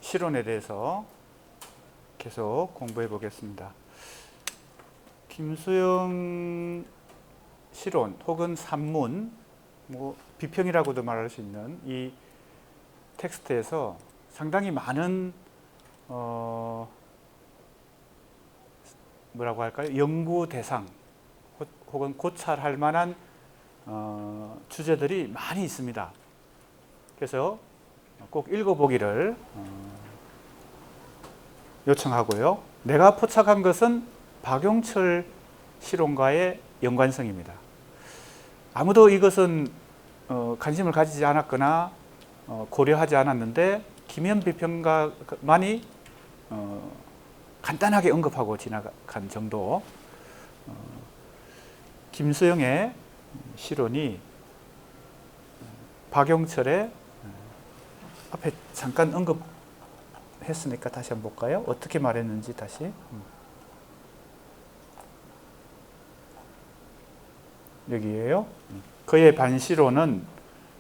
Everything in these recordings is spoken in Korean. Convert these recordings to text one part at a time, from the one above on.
실론에 대해서 계속 공부해 보겠습니다. 김수영 실론 혹은 산문, 비평이라고도 말할 수 있는 이 텍스트에서 상당히 많은 뭐라고 할까요? 연구 대상 혹은 고찰할 만한 주제들이 많이 있습니다. 그래서 꼭 읽어보기를 요청하고요. 내가 포착한 것은 박용철 실론과의 연관성입니다. 아무도 이것은 관심을 가지지 않았거나 고려하지 않았는데 김현 비평가만이 간단하게 언급하고 지나간 정도. 김수영의 실론이 박용철의 앞에 잠깐 언급했으니까 다시 한번 볼까요? 어떻게 말했는지 다시. 여기에요. 그의 반시론은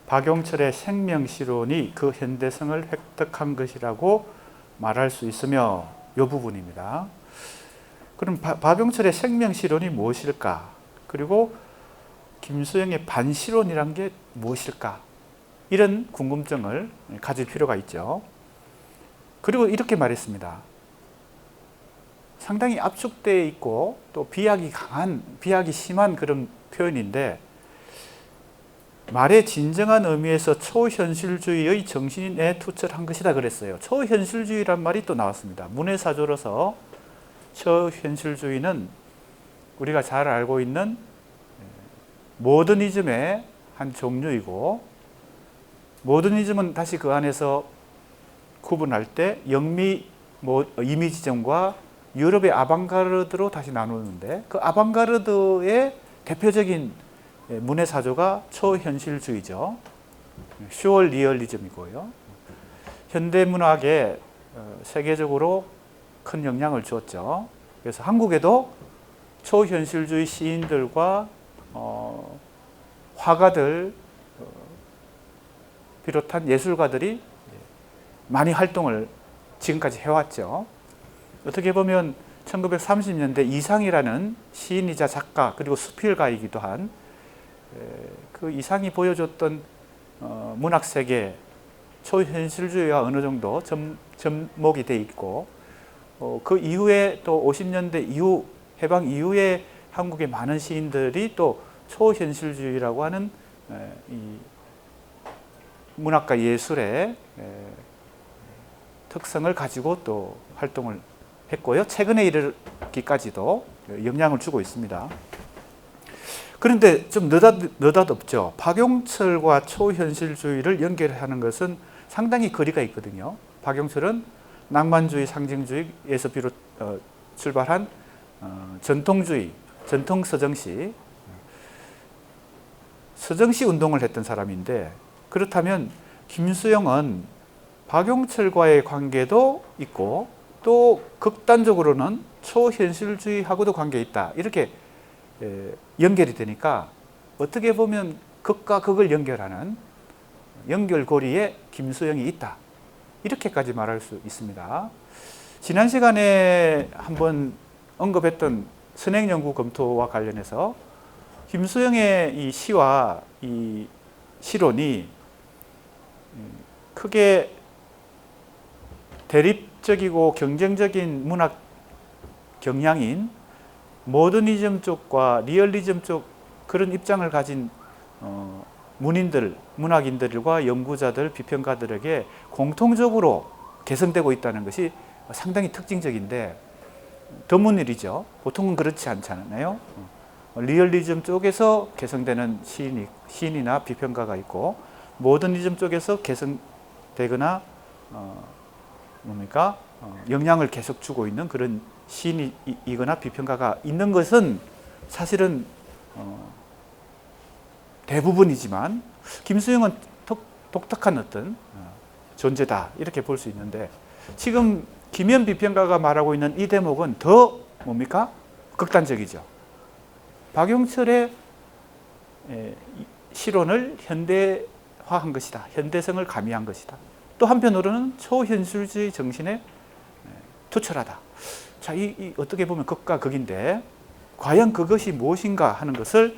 박용철의 생명시론이 그 현대성을 획득한 것이라고 말할 수 있으며, 이 부분입니다. 그럼 박용철의 생명시론이 무엇일까? 그리고 김수영의 반시론이란 게 무엇일까? 이런 궁금증을 가질 필요가 있죠. 그리고 이렇게 말했습니다. 상당히 압축되어 있고 또 비약이 심한 그런 표현인데, 말의 진정한 의미에서 초현실주의의 정신에 투철한 것이다 그랬어요. 초현실주의란 말이 또 나왔습니다. 문해사조로서 초현실주의는 우리가 잘 알고 있는 모더니즘의 한 종류이고, 모더니즘은 다시 그 안에서 구분할 때 영미 이미지점과 유럽의 아방가르드로 다시 나누는데, 그 아방가르드의 대표적인 문해사조가 초현실주의죠. 슈얼 리얼리즘이고요. 현대문학에 세계적으로 큰 영향을 주었죠. 그래서 한국에도 초현실주의 시인들과 화가들 비롯한 예술가들이 많이 활동을 지금까지 해왔죠. 어떻게 보면 1930년대 이상이라는 시인이자 작가 그리고 수필가이기도 한 그 이상이 보여줬던 문학세계, 초현실주의와 어느 정도 접목이 돼 있고, 그 이후에 또 50년대 이후, 해방 이후에 한국의 많은 시인들이 또 초현실주의라고 하는 이 문학과 예술의 특성을 가지고 또 활동을 했고요. 최근에 이르기까지도 영향을 주고 있습니다. 그런데 좀 느닷없죠. 박용철과 초현실주의를 연결하는 것은 상당히 거리가 있거든요. 박용철은 낭만주의, 상징주의에서 출발한 전통주의, 전통 서정시 운동을 했던 사람인데, 그렇다면 김수영은 박용철과의 관계도 있고 또 극단적으로는 초현실주의하고도 관계 있다. 이렇게 연결이 되니까 어떻게 보면 극과 극을 연결하는 연결고리에 김수영이 있다. 이렇게까지 말할 수 있습니다. 지난 시간에 한번 언급했던 선행연구 검토와 관련해서 김수영의 이 시와 이 시론이 크게 대립적이고 경쟁적인 문학 경향인 모더니즘 쪽과 리얼리즘 쪽 그런 입장을 가진 문학인들과 연구자들, 비평가들에게 공통적으로 개성되고 있다는 것이 상당히 특징적인데 드문 일이죠. 보통은 그렇지 않잖아요. 리얼리즘 쪽에서 개성되는 시인이나 비평가가 있고, 모더니즘 쪽에서 개성되거나 영향을 계속 주고 있는 그런 시인이거나 비평가가 있는 것은 사실은 대부분이지만, 김수영은 독특한 어떤 존재다 이렇게 볼 수 있는데, 지금 김현 비평가가 말하고 있는 이 대목은 더 극단적이죠. 박용철의 실론을 현대화한 것이다. 현대성을 가미한 것이다. 또 한편으로는 초현실주의 정신에 투철하다. 자, 이 어떻게 보면 극과 극인데 과연 그것이 무엇인가 하는 것을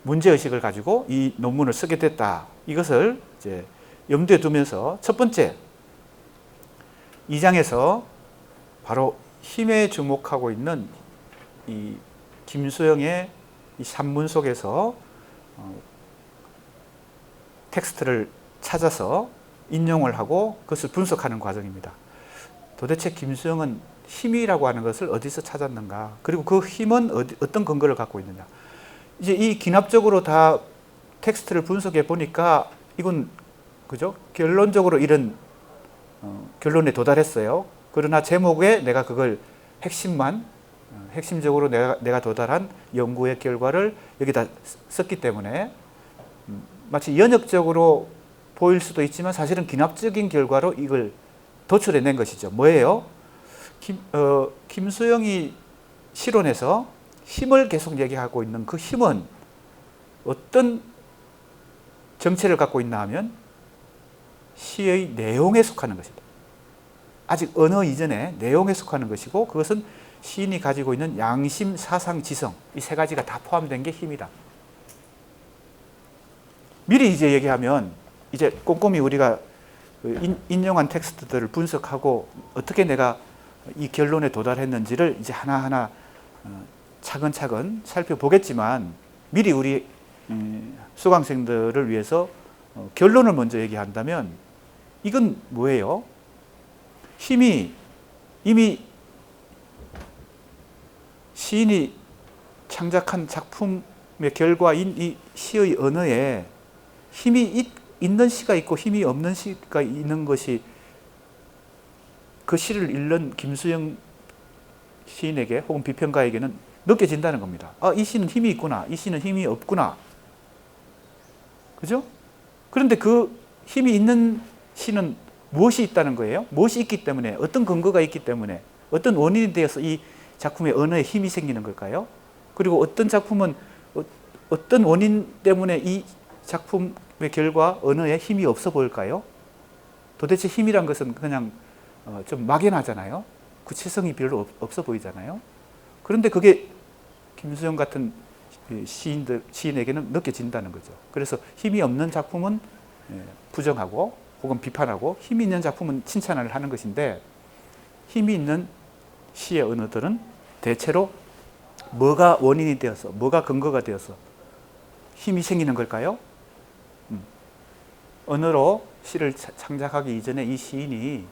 문제의식을 가지고 이 논문을 쓰게 됐다. 이것을 이제 염두에 두면서 첫 번째 2장에서 바로 힘에 주목하고 있는 이 김수영의 이 산문 속에서 텍스트를 찾아서 인용을 하고 그것을 분석하는 과정입니다. 도대체 김수영은 힘이라고 하는 것을 어디서 찾았는가? 그리고 그 힘은 어떤 근거를 갖고 있느냐? 이제 이 기납적으로 다 텍스트를 분석해 보니까 이건 그죠? 결론적으로 이런 결론에 도달했어요. 그러나 제목에 내가 그걸 핵심적으로 내가 도달한 연구의 결과를 여기다 썼기 때문에 마치 연역적으로 보일 수도 있지만 사실은 기납적인 결과로 이걸 도출해낸 것이죠. 뭐예요? 김수영이 실론에서 힘을 계속 얘기하고 있는 그 힘은 어떤 정체를 갖고 있나 하면 시의 내용에 속하는 것이다. 아직 언어 이전에 내용에 속하는 것이고 그것은 시인이 가지고 있는 양심, 사상, 지성 이 세 가지가 다 포함된 게 힘이다. 미리 이제 얘기하면 이제 꼼꼼히 우리가 인용한 텍스트들을 분석하고 어떻게 내가 이 결론에 도달했는지를 이제 하나하나 차근차근 살펴보겠지만 미리 우리 수강생들을 위해서 결론을 먼저 얘기한다면 이건 뭐예요? 힘이 이미 시인이 창작한 작품의 결과인 이 시의 언어에 힘이 있는 시가 있고 힘이 없는 시가 있는 것이 그 시를 읽는 김수영 시인에게 혹은 비평가에게는 느껴진다는 겁니다. 아, 이 시는 힘이 있구나. 이 시는 힘이 없구나. 그죠? 그런데 그 힘이 있는 시는 무엇이 있다는 거예요? 무엇이 있기 때문에, 어떤 근거가 있기 때문에, 어떤 원인이 되어서 이 작품의 언어에 힘이 생기는 걸까요? 그리고 어떤 작품은 어떤 원인 때문에 이 작품의 결과, 언어에 힘이 없어 보일까요? 도대체 힘이란 것은 그냥 좀 막연하잖아요. 구체성이 별로 없어 보이잖아요. 그런데 그게 김수영 같은 시인에게는 느껴진다는 거죠. 그래서 힘이 없는 작품은 부정하고 혹은 비판하고 힘이 있는 작품은 칭찬을 하는 것인데 힘이 있는 시의 언어들은 대체로 뭐가 원인이 되어서 뭐가 근거가 되어서 힘이 생기는 걸까요? 언어로 시를 창작하기 이전에 이 시인이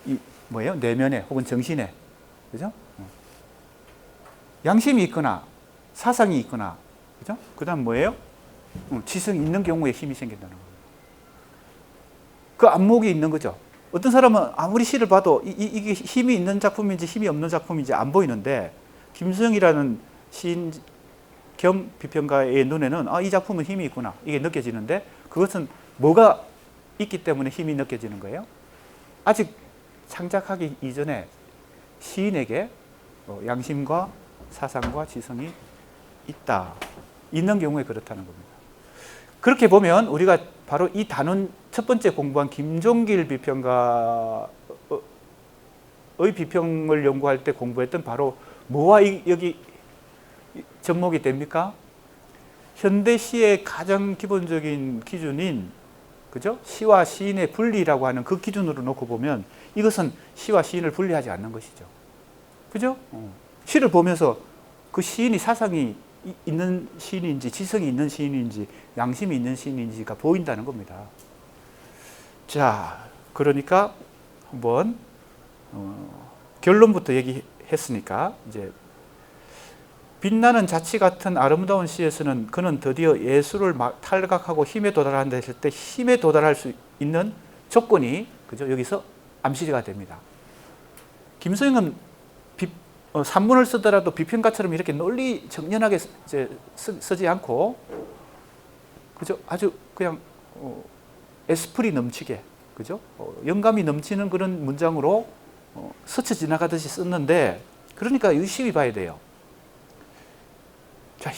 이 뭐예요? 내면에 혹은 정신에 그죠? 양심이 있거나 사상이 있거나 그죠? 그다음 뭐예요? 지성이 있는 경우에 힘이 생긴다는 겁니다. 그 안목이 있는 거죠. 어떤 사람은 아무리 시를 봐도 이게 힘이 있는 작품인지 힘이 없는 작품인지 안 보이는데 김수영이라는 시인 겸 비평가의 눈에는 이 작품은 힘이 있구나 이게 느껴지는데 그것은 뭐가 있기 때문에 힘이 느껴지는 거예요? 아직 창작하기 이전에 시인에게 양심과 사상과 지성이 있는 경우에 그렇다는 겁니다. 그렇게 보면 우리가 바로 이 단원 첫 번째 공부한 김종길 비평가의 비평을 연구할 때 공부했던 바로 뭐와 여기 접목이 됩니까? 현대 시의 가장 기본적인 기준인 그죠? 시와 시인의 분리라고 하는 그 기준으로 놓고 보면 이것은 시와 시인을 분리하지 않는 것이죠. 그죠? 시를 보면서 그 시인이 사상이 있는 시인인지 지성이 있는 시인인지 양심이 있는 시인인지가 보인다는 겁니다. 자, 그러니까 한번 결론부터 얘기했으니까 이제 빛나는 자치 같은 아름다운 시에서는 그는 드디어 예술을 탈각하고 힘에 도달한다 했을 때 힘에 도달할 수 있는 조건이 그죠? 여기서 암시가 됩니다. 김수영은 산문을 쓰더라도 비평가처럼 이렇게 논리 정연하게 쓰지 않고 그죠? 아주 그냥 에스프리 넘치게 그죠? 영감이 넘치는 그런 문장으로 스쳐 지나가듯이 썼는데 그러니까 유심히 봐야 돼요. 자,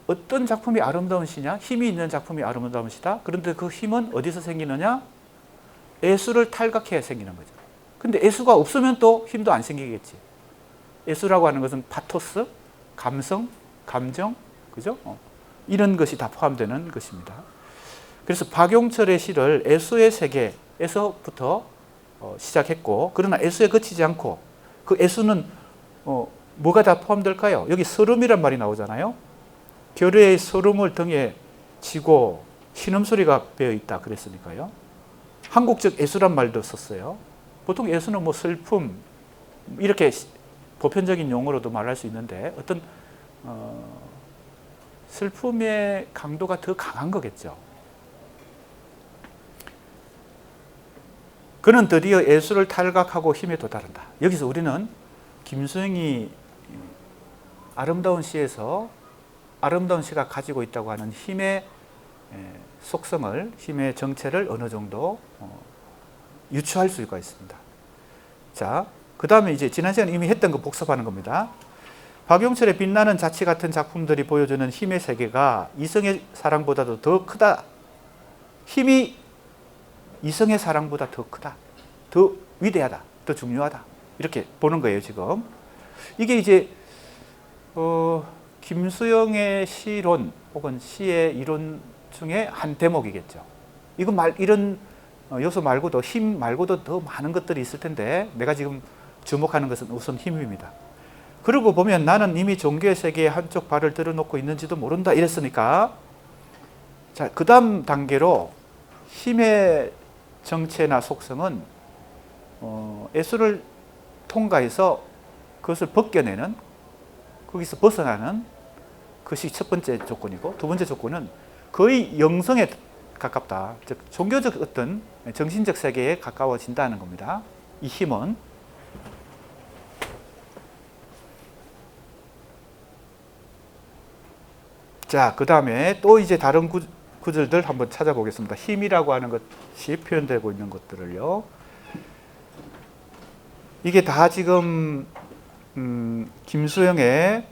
어떤 작품이 아름다운 시냐? 힘이 있는 작품이 아름다운 시다. 그런데 그 힘은 어디서 생기느냐? 애수를 탈각해야 생기는 거죠. 근데 애수가 없으면 또 힘도 안 생기겠지. 애수라고 하는 것은 파토스, 감성, 감정, 그죠? 이런 것이 다 포함되는 것입니다. 그래서 박용철의 시를 애수의 세계에서부터 시작했고, 그러나 애수에 그치지 않고, 그 애수는 뭐가 다 포함될까요? 여기 서름이란 말이 나오잖아요. 결의의 서름을 등에 지고 신음소리가 배어 있다 그랬으니까요. 한국적 애수란 말도 썼어요. 보통 애수는 뭐 슬픔 이렇게 보편적인 용어로도 말할 수 있는데, 어떤 슬픔의 강도가 더 강한 거겠죠. 그는 드디어 애수를 탈각하고 힘에 도달한다. 여기서 우리는 김수영이 아름다운 시에서 아름다운 시가 가지고 있다고 하는 힘의 속성을, 힘의 정체를 어느 정도 유추할 수가 있습니다. 자, 그 다음에 이제 지난 시간에 이미 했던 거 복습하는 겁니다. 박용철의 빛나는 자치 같은 작품들이 보여주는 힘의 세계가 이성의 사랑보다도 더 크다. 힘이 이성의 사랑보다 더 크다. 더 위대하다. 더 중요하다. 이렇게 보는 거예요, 지금. 이게 이제 김수영의 시론 혹은 시의 이론 중에 한 대목이겠죠. 이런 요소 말고도, 힘 말고도 더 많은 것들이 있을 텐데, 내가 지금 주목하는 것은 우선 힘입니다. 그러고 보면 나는 이미 종교의 세계에 한쪽 발을 들어놓고 있는지도 모른다 이랬으니까, 자, 그 다음 단계로 힘의 정체나 속성은 애수를 통과해서 그것을 벗겨내는, 거기서 벗어나는 것이 첫 번째 조건이고, 두 번째 조건은 거의 영성에 가깝다. 즉 종교적 어떤 정신적 세계에 가까워진다는 겁니다. 이 힘은. 자, 그 다음에 또 이제 다른 구절들 한번 찾아보겠습니다. 힘이라고 하는 것이 표현되고 있는 것들을요. 이게 다 지금 김수영의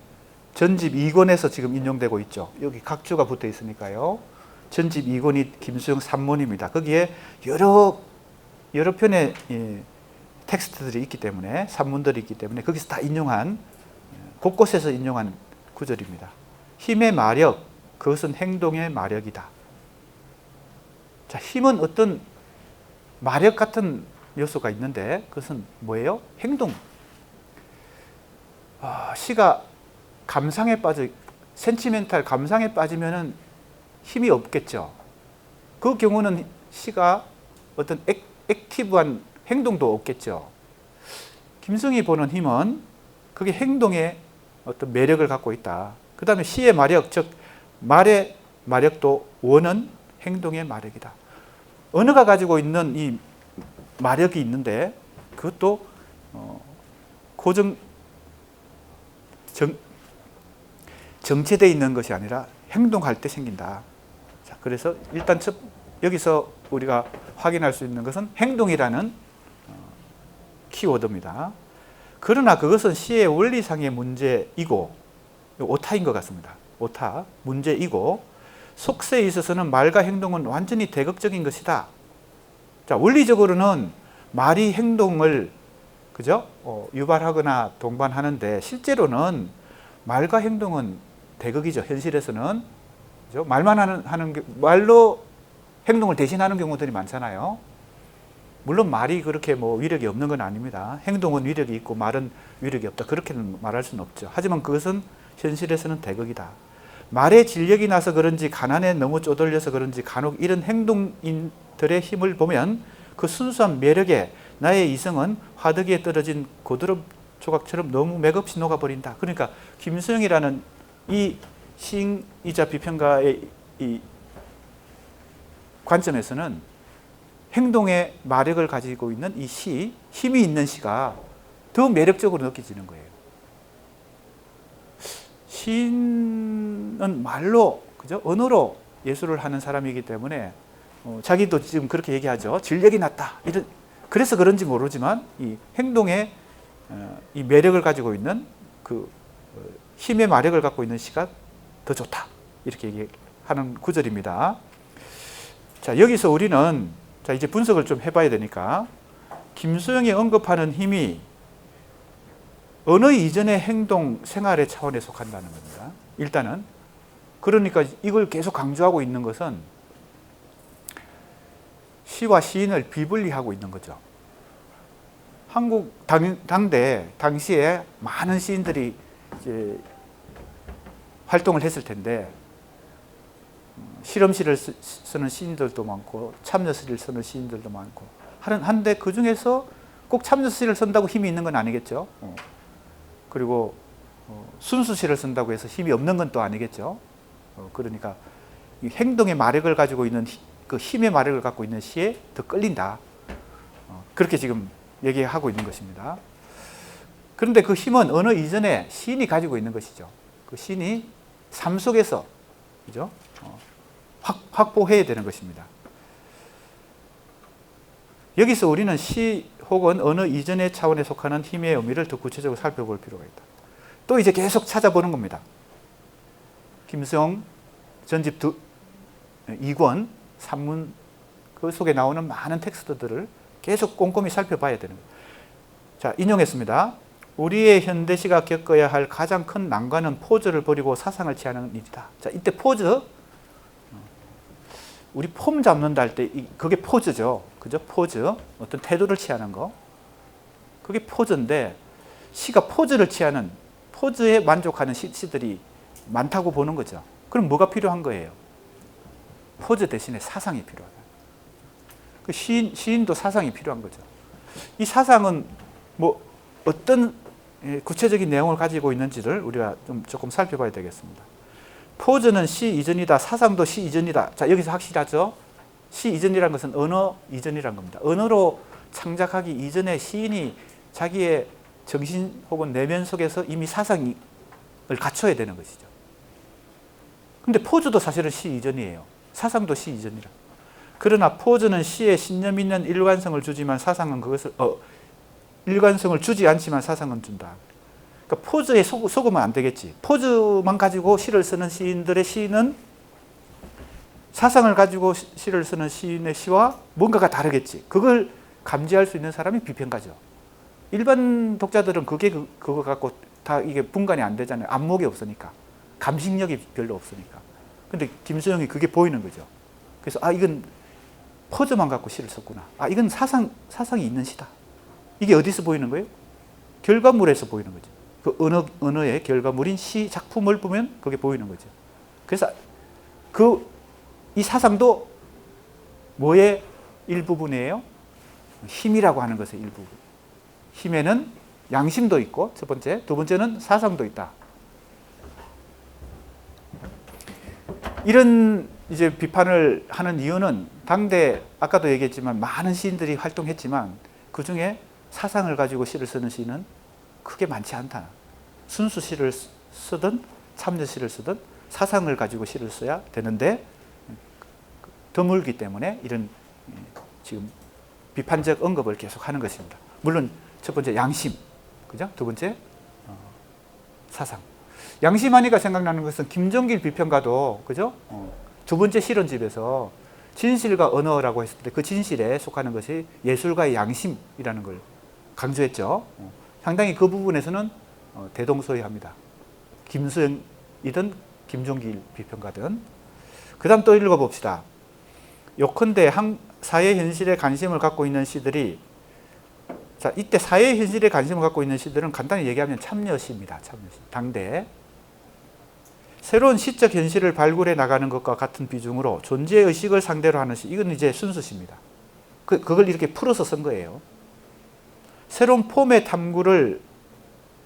전집 2권에서 지금 인용되고 있죠. 여기 각주가 붙어 있으니까요. 전집 2권이 김수영 산문입니다. 거기에 여러 편의 텍스트들이 있기 때문에, 산문들이 있기 때문에 거기서 다 인용한, 곳곳에서 인용한 구절입니다. 힘의 마력, 그것은 행동의 마력이다. 자, 힘은 어떤 마력 같은 요소가 있는데, 그것은 뭐예요? 행동. 시가 감상에 빠져, 센티멘탈 감상에 빠지면은 힘이 없겠죠. 그 경우는 시가 어떤 액티브한 행동도 없겠죠. 김승이 보는 힘은 그게 행동의 어떤 매력을 갖고 있다. 그 다음에 시의 마력, 즉 말의 마력도 원은 행동의 마력이다. 언어가 가지고 있는 이 마력이 있는데, 그것도 정체되어 있는 것이 아니라 행동할 때 생긴다. 자, 그래서 일단 여기서 우리가 확인할 수 있는 것은 행동이라는 키워드입니다. 그러나 그것은 시의 원리상의 문제이고, 오타인 것 같습니다. 오타, 문제이고, 속세에 있어서는 말과 행동은 완전히 대극적인 것이다. 자, 원리적으로는 말이 행동을, 그죠? 유발하거나 동반하는데, 실제로는 말과 행동은 대극이죠. 현실에서는. 그죠? 말로 행동을 대신하는 경우들이 많잖아요. 물론 말이 그렇게 위력이 없는 건 아닙니다. 행동은 위력이 있고 말은 위력이 없다. 그렇게는 말할 수는 없죠. 하지만 그것은 현실에서는 대극이다. 말에 진력이 나서 그런지, 가난에 너무 쪼들려서 그런지 간혹 이런 행동인들의 힘을 보면 그 순수한 매력에 나의 이성은 화덕에 떨어진 고드름 조각처럼 너무 맥없이 녹아버린다. 그러니까 김수영이라는 이 시인이자 비평가의 이 관점에서는 행동의 마력을 가지고 있는 이 시, 힘이 있는 시가 더 매력적으로 느껴지는 거예요. 시인은 말로, 그죠? 언어로 예술을 하는 사람이기 때문에 자기도 지금 그렇게 얘기하죠. 진력이 났다. 그래서 그런지 모르지만 이 행동의 이 매력을 가지고 있는 그 힘의 마력을 갖고 있는 시가 더 좋다. 이렇게 얘기하는 구절입니다. 자, 여기서 우리는 자, 이제 분석을 좀 해봐야 되니까 김수영이 언급하는 힘이 언어 이전의 행동, 생활의 차원에 속한다는 겁니다. 일단은 그러니까 이걸 계속 강조하고 있는 것은 시와 시인을 비분리하고 있는 거죠. 한국 당시에 많은 시인들이 이제 활동을 했을 텐데 실험시를 쓰는 시인들도 많고 참여시를 쓰는 시인들도 많고 한데 그 중에서 꼭 참여시를 쓴다고 힘이 있는 건 아니겠죠. 그리고 순수시를 쓴다고 해서 힘이 없는 건 또 아니겠죠. 그러니까 이 행동의 마력을 가지고 있는 그 힘의 마력을 갖고 있는 시에 더 끌린다. 그렇게 지금 얘기하고 있는 것입니다. 그런데 그 힘은 언어 이전에 시인이 가지고 있는 것이죠. 그 시인이 삶 속에서 그죠? 확보해야 되는 것입니다. 여기서 우리는 시 혹은 언어 이전의 차원에 속하는 힘의 의미를 더 구체적으로 살펴볼 필요가 있다. 또 이제 계속 찾아보는 겁니다. 김수영 전집 2권 산문 그 속에 나오는 많은 텍스트들을 계속 꼼꼼히 살펴봐야 되는 거예요. 자, 인용했습니다. 우리의 현대시가 겪어야 할 가장 큰 난관은 포즈를 버리고 사상을 취하는 일이다. 자, 이때 포즈, 우리 폼 잡는다 할 때 그게 포즈죠. 그죠? 포즈, 어떤 태도를 취하는 거. 그게 포즈인데 시가 포즈를 취하는, 포즈에 만족하는 시들이 많다고 보는 거죠. 그럼 뭐가 필요한 거예요? 포즈 대신에 사상이 필요하다. 그 시인도 사상이 필요한 거죠. 이 사상은 뭐 어떤 구체적인 내용을 가지고 있는지를 우리가 조금 살펴봐야 되겠습니다. 포즈는 시 이전이다. 사상도 시 이전이다. 자, 여기서 확실하죠? 시 이전이라는 것은 언어 이전이라는 겁니다. 언어로 창작하기 이전에 시인이 자기의 정신 혹은 내면 속에서 이미 사상을 갖춰야 되는 것이죠. 근데 포즈도 사실은 시 이전이에요. 사상도 시 이전이라. 그러나 포즈는 시에 신념 있는 일관성을 주지만 사상은 그것을 일관성을 주지 않지만 사상은 준다. 그러니까 포즈에 속으면 안 되겠지. 포즈만 가지고 시를 쓰는 시인들의 시는 사상을 가지고 시를 쓰는 시인의 시와 뭔가가 다르겠지. 그걸 감지할 수 있는 사람이 비평가죠. 일반 독자들은 그거 갖고 다 이게 분간이 안 되잖아요. 안목이 없으니까. 감식력이 별로 없으니까. 근데 김수영이 그게 보이는 거죠. 그래서 이건 포즈만 갖고 시를 썼구나. 이건 사상이 있는 시다. 이게 어디서 보이는 거예요? 결과물에서 보이는 거죠. 그 언어의 결과물인 시 작품을 보면 그게 보이는 거죠. 그래서 이 사상도 뭐의 일부분이에요? 힘이라고 하는 것의 일부분. 힘에는 양심도 있고, 첫 번째. 두 번째는 사상도 있다. 이런 이제 비판을 하는 이유는 당대 아까도 얘기했지만 많은 시인들이 활동했지만 그 중에 사상을 가지고 시를 쓰는 시는 크게 많지 않다. 순수 시를 쓰든 참여 시를 쓰든 사상을 가지고 시를 써야 되는데 드물기 때문에 이런 지금 비판적 언급을 계속하는 것입니다. 물론 첫 번째 양심, 그죠? 두 번째 사상. 양심하니까 생각나는 것은 김정길 비평가도 그죠? 두 번째 실언집에서 진실과 언어라고 했을 때 그 진실에 속하는 것이 예술가의 양심이라는 걸 강조했죠. 상당히 그 부분에서는 대동소이합니다. 김수영이든 김종길 비평가든. 그 다음 또 읽어봅시다. 요컨대 사회 현실에 관심을 갖고 있는 시들이, 자, 이때 사회 현실에 관심을 갖고 있는 시들은 간단히 얘기하면 참여시입니다. 참여시. 당대. 새로운 시적 현실을 발굴해 나가는 것과 같은 비중으로 존재의식을 상대로 하는 시. 이건 이제 순수시입니다. 그걸 이렇게 풀어서 쓴 거예요. 새로운 폼의 탐구를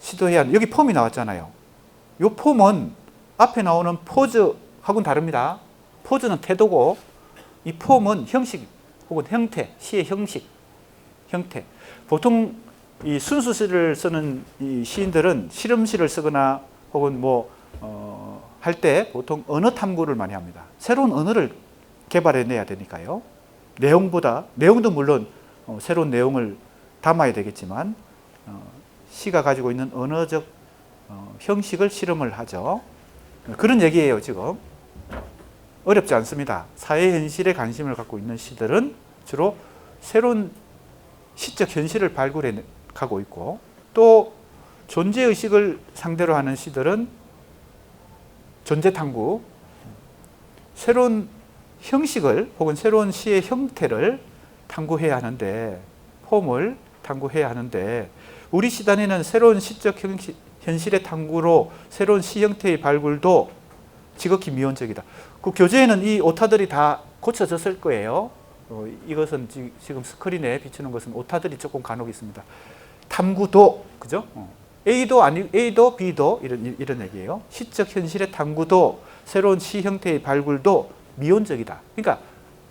시도해야 하는, 여기 폼이 나왔잖아요. 이 폼은 앞에 나오는 포즈하고는 다릅니다. 포즈는 태도고 이 폼은 형식 혹은 형태, 시의 형태. 보통 이 순수시를 쓰는 이 시인들은 실험시를 쓰거나 혹은 할 때 보통 언어 탐구를 많이 합니다. 새로운 언어를 개발해내야 되니까요. 내용도 물론 새로운 내용을 담아야 되겠지만 시가 가지고 있는 언어적 형식을 실험을 하죠. 그런 얘기예요, 지금. 어렵지 않습니다. 사회 현실에 관심을 갖고 있는 시들은 주로 새로운 시적 현실을 발굴해 가고 있고, 또 존재의식을 상대로 하는 시들은 존재탐구, 새로운 형식을 혹은 새로운 시의 형태를 탐구해야 하는데, 폼을 탐구해야 하는데, 우리 시단에는 새로운 시적 현실의 탐구로 새로운 시 형태의 발굴도 지극히 미온적이다. 그 교재에는 이 오타들이 다 고쳐졌을 거예요. 이것은 지금 스크린에 비추는 것은 오타들이 조금 간혹 있습니다. 탐구도, 그죠? A도 아니, A도 B도 이런 얘기예요. 시적 현실의 탐구도 새로운 시 형태의 발굴도 미온적이다. 그러니까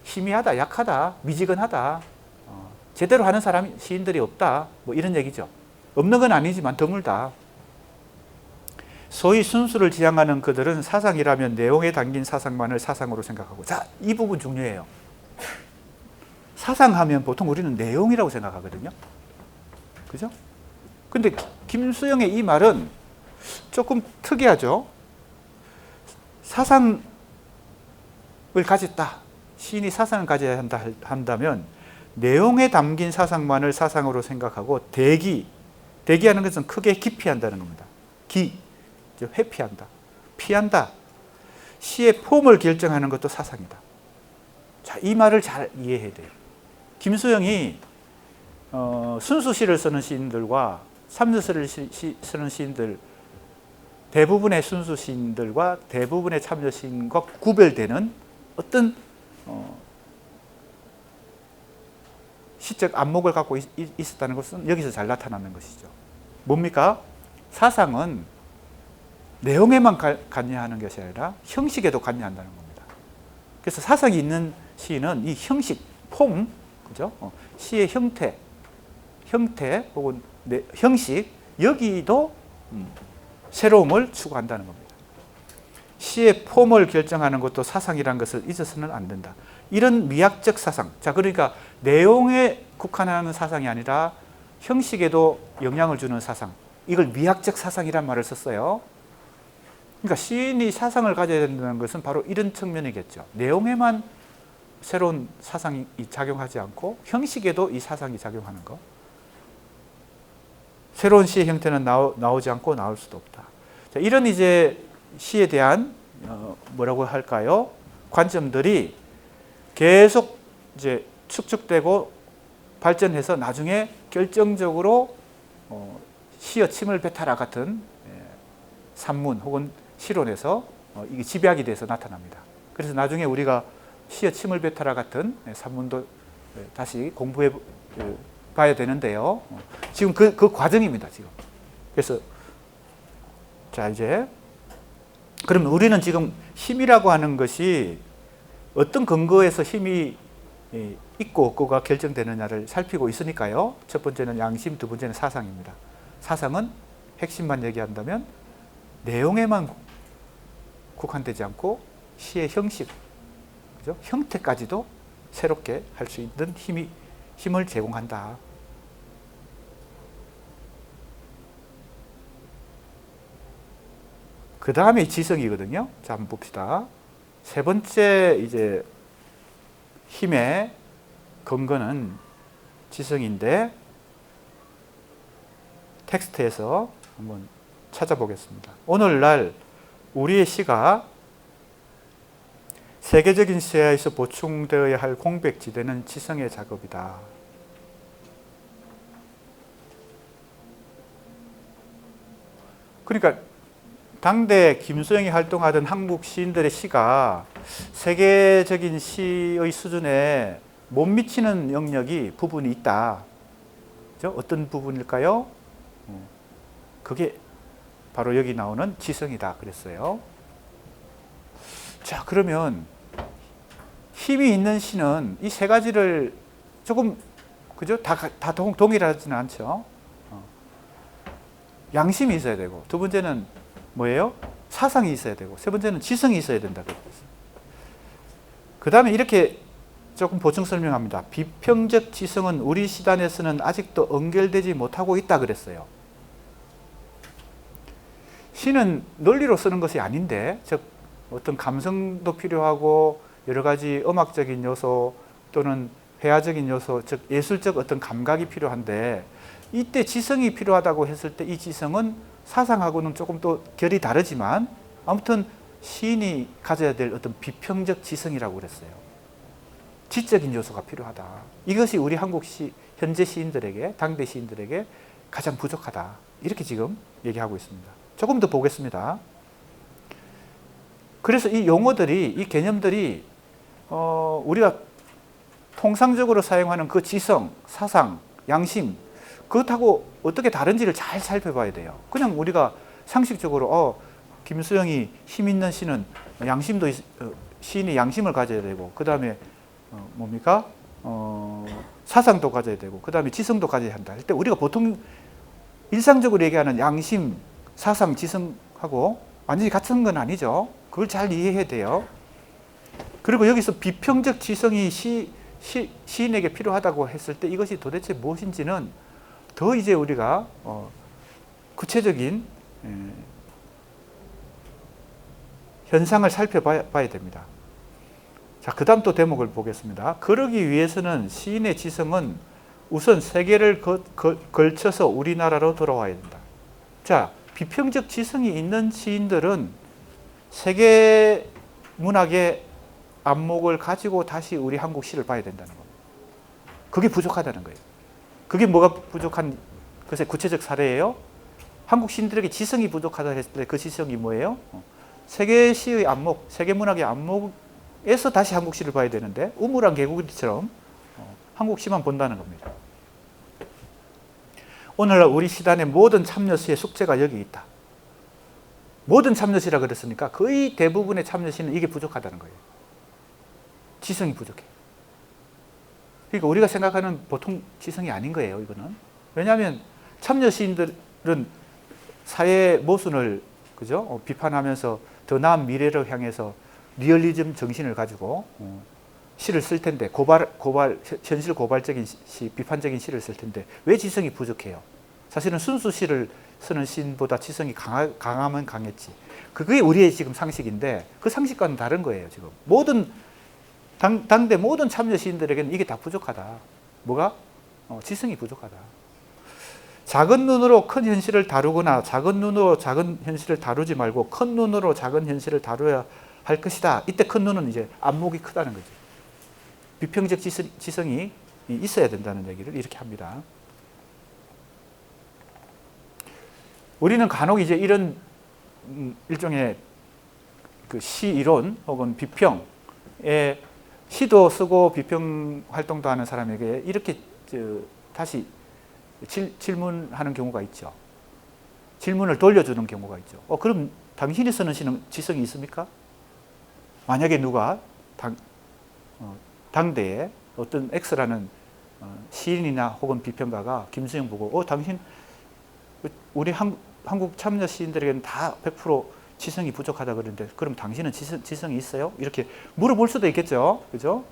희미하다, 약하다, 미지근하다, 제대로 하는 사람이 시인들이 없다, 뭐 이런 얘기죠. 없는 건 아니지만 드물다. 소위 순수를 지향하는 그들은 사상이라면 내용에 담긴 사상만을 사상으로 생각하고, 자, 이 부분 중요해요. 사상하면 보통 우리는 내용이라고 생각하거든요. 그죠? 근데 김수영의 이 말은 조금 특이하죠. 사상을 가졌다, 시인이 사상을 가져야 한다면 내용에 담긴 사상만을 사상으로 생각하고, 대기하는 것은 크게 기피한다는 겁니다. 회피한다, 피한다. 시의 폼을 결정하는 것도 사상이다. 자, 이 말을 잘 이해해야 돼요. 김수영이 순수시를 쓰는 시인들과 참여시를 쓰는 시인들, 대부분의 순수 시인들과 대부분의 참여 시인과 구별되는 어떤 시적 안목을 갖고 있었다는 것은 여기서 잘 나타나는 것이죠. 뭡니까? 사상은 내용에만 관여하는 것이 아니라 형식에도 관여한다는 겁니다. 그래서 사상이 있는 시인은 이 형식, 폼, 그죠? 시의 형태 혹은 형식, 여기도 새로움을 추구한다는 겁니다. 시의 폼을 결정하는 것도 사상이라는 것을 잊어서는 안 된다. 이런 미학적 사상, 자, 그러니까 내용에 국한하는 사상이 아니라 형식에도 영향을 주는 사상, 이걸 미학적 사상이란 말을 썼어요. 그러니까 시인이 사상을 가져야 된다는 것은 바로 이런 측면이겠죠. 내용에만 새로운 사상이 작용하지 않고 형식에도 이 사상이 작용하는 것. 새로운 시의 형태는 나오지 않고 나올 수도 없다. 자, 이런 이제 시에 대한 뭐라고 할까요? 관점들이 계속 이제 축적되고 발전해서 나중에 결정적으로 시의 침을 뱉어라 같은 산문 혹은 시론에서 이게 집약이 돼서 나타납니다. 그래서 나중에 우리가 시의 침을 뱉어라 같은 산문도 다시 공부해 봐야 되는데요. 지금 그 과정입니다, 지금. 그래서 자, 이제 그러면 우리는 지금 힘이라고 하는 것이 어떤 근거에서 힘이 있고 없고가 결정되느냐를 살피고 있으니까요. 첫 번째는 양심, 두 번째는 사상입니다. 사상은 핵심만 얘기한다면 내용에만 국한되지 않고 시의 형식, 그죠? 형태까지도 새롭게 할 수 있는 힘을 제공한다. 그 다음에 지성이거든요. 자, 한번 봅시다. 세 번째 이제 힘의 근거는 지성인데, 텍스트에서 한번 찾아보겠습니다. 오늘날 우리의 시가 세계적인 시야에서 보충되어야 할 공백지대는 지성의 작업이다. 그러니까 당대 김수영이 활동하던 한국 시인들의 시가 세계적인 시의 수준에 못 미치는 영역이 부분이 있다. 그죠? 어떤 부분일까요? 그게 바로 여기 나오는 지성이다 그랬어요. 자, 그러면 힘이 있는 시는 이 세 가지를 조금, 그죠? 다 동일하지는 않죠. 양심이 있어야 되고, 두 번째는 뭐예요? 사상이 있어야 되고, 세 번째는 지성이 있어야 된다 그랬어요. 그 다음에 이렇게 조금 보충 설명합니다. 비평적 지성은 우리 시단에서는 아직도 연결되지 못하고 있다 그랬어요. 시는 논리로 쓰는 것이 아닌데, 즉 어떤 감성도 필요하고 여러 가지 음악적인 요소 또는 회화적인 요소, 즉 예술적 어떤 감각이 필요한데, 이때 지성이 필요하다고 했을 때 이 지성은 사상하고는 조금 또 결이 다르지만 아무튼 시인이 가져야 될 어떤 비평적 지성이라고 그랬어요. 지적인 요소가 필요하다. 이것이 우리 한국 현재 시인들에게, 당대 시인들에게 가장 부족하다. 이렇게 지금 얘기하고 있습니다. 조금 더 보겠습니다. 그래서 이 용어들이, 이 개념들이 우리가 통상적으로 사용하는 그 지성, 사상, 양심, 그것하고 어떻게 다른지를 잘 살펴봐야 돼요. 그냥 우리가 상식적으로 김수영이 힘 있는 시는 양심도 시인이 양심을 가져야 되고, 그 다음에 뭡니까? 사상도 가져야 되고, 그 다음에 지성도 가져야 한다 할 때 우리가 보통 일상적으로 얘기하는 양심, 사상, 지성하고 완전히 같은 건 아니죠. 그걸 잘 이해해야 돼요. 그리고 여기서 비평적 지성이 시인에게 필요하다고 했을 때 이것이 도대체 무엇인지는 더 이제 우리가 구체적인 현상을 살펴봐야 됩니다. 자, 그 다음 또 대목을 보겠습니다. 그러기 위해서는 시인의 지성은 우선 세계를 걸쳐서 우리나라로 돌아와야 된다. 자, 비평적 지성이 있는 시인들은 세계 문학의 안목을 가지고 다시 우리 한국 시를 봐야 된다는 겁니다. 그게 부족하다는 거예요. 그게 뭐가 부족한 것의 구체적 사례예요? 한국 시인들에게 지성이 부족하다 했을 때 그 지성이 뭐예요? 세계 시의 안목, 세계 문학의 안목에서 다시 한국 시를 봐야 되는데 우물안 개구리처럼 한국 시만 본다는 겁니다. 오늘날 우리 시단의 모든 참여시의 숙제가 여기 있다. 모든 참여시라 그랬으니까 거의 대부분의 참여시는 이게 부족하다는 거예요. 지성이 부족해. 그러니까 우리가 생각하는 보통 지성이 아닌 거예요, 이거는. 왜냐하면 참여 시인들은 사회 모순을, 그죠? 비판하면서 더 나은 미래를 향해서 리얼리즘 정신을 가지고 시를 쓸 텐데, 현실 고발적인 시, 비판적인 시를 쓸 텐데 왜 지성이 부족해요? 사실은 순수 시를 쓰는 시인보다 지성이 강하면 강했지. 그게 우리의 지금 상식인데 그 상식과는 다른 거예요, 지금. 당대 모든 참여 시인들에게는 이게 다 부족하다. 뭐가? 지성이 부족하다. 작은 눈으로 큰 현실을 다루거나 작은 눈으로 작은 현실을 다루지 말고 큰 눈으로 작은 현실을 다루어야 할 것이다. 이때 큰 눈은 이제 안목이 크다는 거죠. 비평적 지성이 있어야 된다는 얘기를 이렇게 합니다. 우리는 간혹 이제 이런 일종의 그 시 이론 혹은 비평에 시도 쓰고 비평 활동도 하는 사람에게 이렇게 다시 질문하는 경우가 있죠. 질문을 돌려주는 경우가 있죠. 그럼 당신이 쓰는 시는 지성이 있습니까? 만약에 누가 당대에 어떤 X라는 시인이나 혹은 비평가가 김수영 보고 당신 우리 한국 참여 시인들에게는 다 100% 지성이 부족하다 그러는데 그럼 당신은 지성이 있어요? 이렇게 물어볼 수도 있겠죠. 그죠?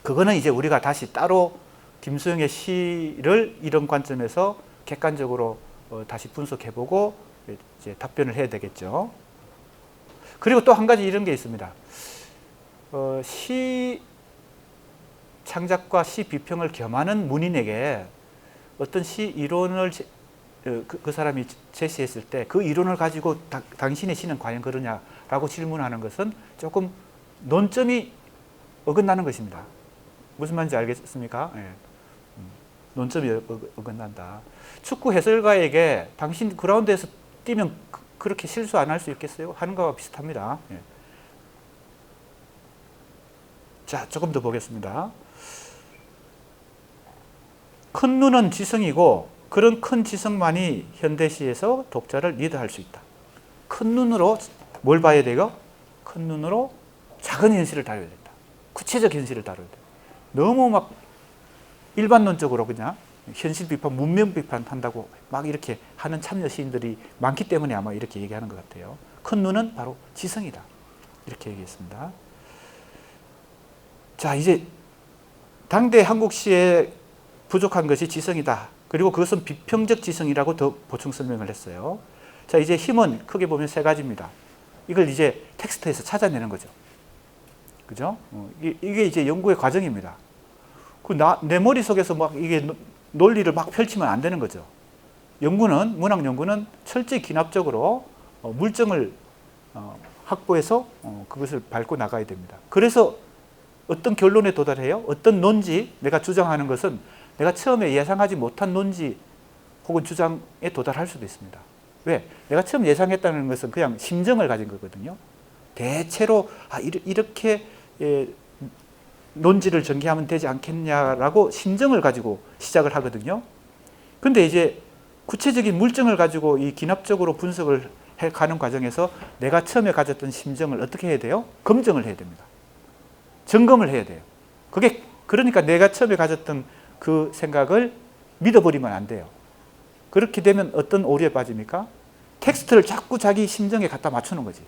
그거는 이제 우리가 다시 따로 김수영의 시를 이런 관점에서 객관적으로 다시 분석해보고 이제 답변을 해야 되겠죠. 그리고 또 한 가지 이런 게 있습니다. 시 창작과 시 비평을 겸하는 문인에게 어떤 시 이론을 그 사람이 제시했을 때 그 이론을 가지고 당신의 시는 과연 그러냐라고 질문하는 것은 조금 논점이 어긋나는 것입니다. 무슨 말인지 알겠습니까? 네. 논점이 어긋난다. 축구 해설가에게 당신 그라운드에서 뛰면 그렇게 실수 안 할 수 있겠어요? 하는 거와 비슷합니다. 네. 자, 조금 더 보겠습니다. 큰 눈은 지성이고 그런 큰 지성만이 현대시에서 독자를 리드할 수 있다. 큰 눈으로 뭘 봐야 돼요? 큰 눈으로 작은 현실을 다뤄야 된다. 구체적 현실을 다뤄야 된다. 너무 막 일반론적으로 그냥 현실 비판, 문명 비판 한다고 막 이렇게 하는 참여 시인들이 많기 때문에 아마 이렇게 얘기하는 것 같아요. 큰 눈은 바로 지성이다. 이렇게 얘기했습니다. 자, 이제 당대 한국 시에 부족한 것이 지성이다. 그리고 그것은 비평적 지성이라고 더 보충 설명을 했어요. 자, 이제 힘은 크게 보면 세 가지입니다. 이걸 이제 텍스트에서 찾아내는 거죠. 그죠? 이게 이제 연구의 과정입니다. 내 머릿속에서 막 이게 논리를 막 펼치면 안 되는 거죠. 문학 연구는 철저히 기납적으로 물증을 확보해서 그것을 밟고 나가야 됩니다. 그래서 어떤 결론에 도달해요? 어떤 논지, 내가 주장하는 것은 내가 처음에 예상하지 못한 논지 혹은 주장에 도달할 수도 있습니다. 왜? 내가 처음 예상했다는 것은 그냥 심정을 가진 거거든요. 대체로 이렇게 논지를 전개하면 되지 않겠냐라고 심정을 가지고 시작을 하거든요. 근데 이제 구체적인 물증을 가지고 이 기납적으로 분석을 해가는 과정에서 내가 처음에 가졌던 심정을 어떻게 해야 돼요? 검증을 해야 됩니다. 점검을 해야 돼요. 그러니까 내가 처음에 가졌던 그 생각을 믿어버리면 안 돼요. 그렇게 되면 어떤 오류에 빠집니까? 텍스트를 자꾸 자기 심정에 갖다 맞추는 거지.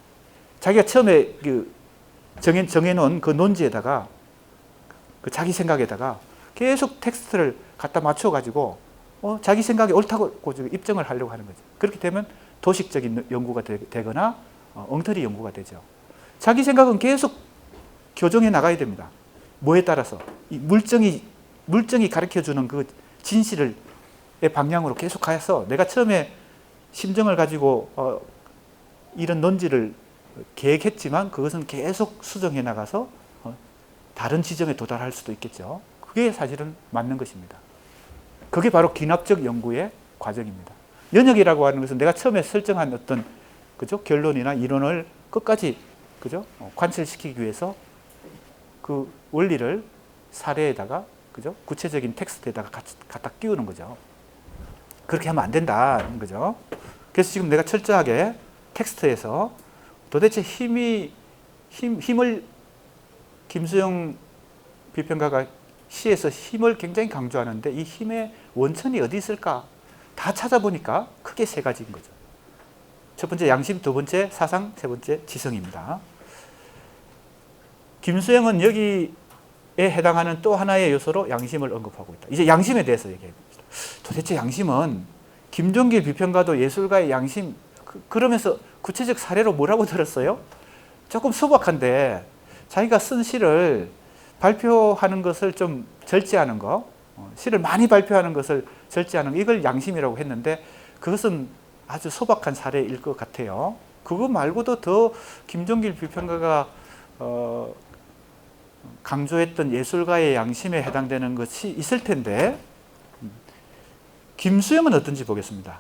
자기가 처음에 정해놓은 그 논지에다가 그 자기 생각에다가 계속 텍스트를 갖다 맞춰가지고 자기 생각이 옳다고 입증을 하려고 하는 거죠. 그렇게 되면 도식적인 연구가 되거나 엉터리 연구가 되죠. 자기 생각은 계속 교정해 나가야 됩니다. 뭐에 따라서? 이 물증이 가르쳐주는 그 진실의 방향으로 계속 가서 내가 처음에 심정을 가지고 이런 논지를 계획했지만 그것은 계속 수정해 나가서 다른 지점에 도달할 수도 있겠죠. 그게 사실은 맞는 것입니다. 그게 바로 기납적 연구의 과정입니다. 연역이라고 하는 것은 내가 처음에 설정한 어떤 그죠? 결론이나 이론을 끝까지 그죠? 관철시키기 위해서 그 원리를 사례에다가 그죠? 구체적인 텍스트에다가 갖다 끼우는 거죠. 그렇게 하면 안 된다는 거죠. 그래서 지금 내가 철저하게 텍스트에서 도대체 힘을 김수영 비평가가 시에서 힘을 굉장히 강조하는데 이 힘의 원천이 어디 있을까? 다 찾아보니까 크게 세 가지인 거죠. 첫 번째 양심, 두 번째 사상, 세 번째 지성입니다. 김수영은 여기에 해당하는 또 하나의 요소로 양심을 언급하고 있다. 이제 양심에 대해서 얘기해 봅시다. 도대체 양심은 김종길 비평가도 예술가의 양심 그러면서 구체적 사례로 뭐라고 들었어요? 조금 소박한데 자기가 쓴 시를 발표하는 것을 좀 절제하는 거, 시를 많이 발표하는 것을 절제하는 거, 이걸 양심이라고 했는데 그것은 아주 소박한 사례일 것 같아요. 그거 말고도 더 김종길 비평가가 강조했던 예술가의 양심에 해당되는 것이 있을 텐데 김수영은 어떤지 보겠습니다.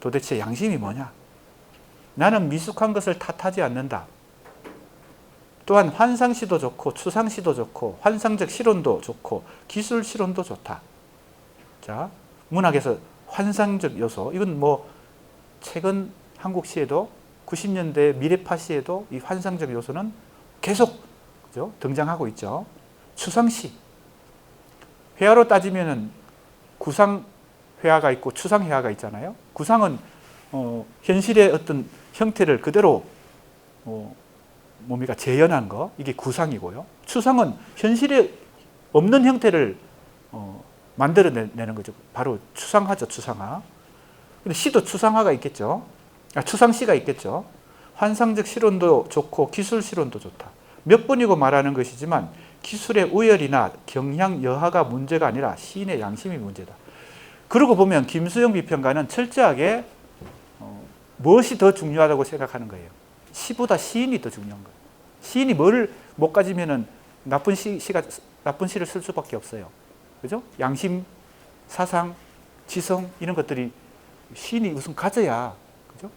도대체 양심이 뭐냐? 나는 미숙한 것을 탓하지 않는다. 또한 환상시도 좋고 추상시도 좋고 환상적 실론도 좋고 기술 실론도 좋다. 자, 문학에서 환상적 요소, 이건 뭐 최근 한국 시에도 90년대 미래파 시에도 이 환상적 요소는 계속 그죠? 등장하고 있죠. 추상시, 회화로 따지면은 구상 회화가 있고 추상 회화가 있잖아요. 구상은 현실의 어떤 형태를 그대로 재현한 거, 이게 구상이고요. 추상은 현실에 없는 형태를 만들어내는 거죠. 바로 추상화죠, 추상화. 근데 시도 추상화가 있겠죠. 추상시가 있겠죠. 환상적 실론도 좋고 기술 실론도 좋다. 몇 번이고 말하는 것이지만 기술의 우열이나 경향 여하가 문제가 아니라 시인의 양심이 문제다. 그러고 보면 김수영 비평가는 철저하게 무엇이 더 중요하다고 생각하는 거예요. 시보다 시인이 더 중요한 거예요. 시인이 뭘 못 가지면은 나쁜 시를 쓸 수밖에 없어요. 그죠? 양심, 사상, 지성 이런 것들이 시인이 우선 가져야 그죠?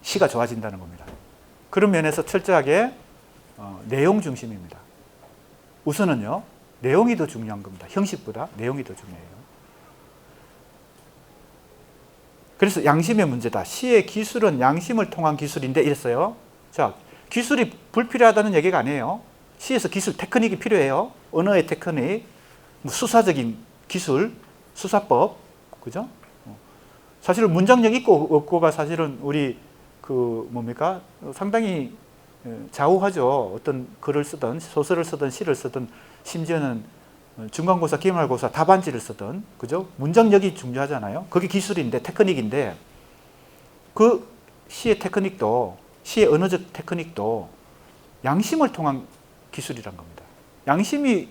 시가 좋아진다는 겁니다. 그런 면에서 철저하게 내용 중심입니다. 우선은요, 내용이 더 중요한 겁니다. 형식보다 내용이 더 중요해요. 그래서 양심의 문제다. 시의 기술은 양심을 통한 기술인데 이랬어요. 자, 기술이 불필요하다는 얘기가 아니에요. 시에서 기술, 테크닉이 필요해요. 언어의 테크닉, 수사적인 기술, 수사법, 그죠? 사실은 문장력 있고 없고가 사실은 우리 상당히 좌우하죠. 어떤 글을 쓰든 소설을 쓰든 시를 쓰든 심지어는 중간고사, 기말고사 답안지를 쓰든, 그죠? 문장력이 중요하잖아요. 그게 기술인데, 테크닉인데, 그 시의 테크닉도, 시의 언어적 테크닉도 양심을 통한 기술이란 겁니다. 양심이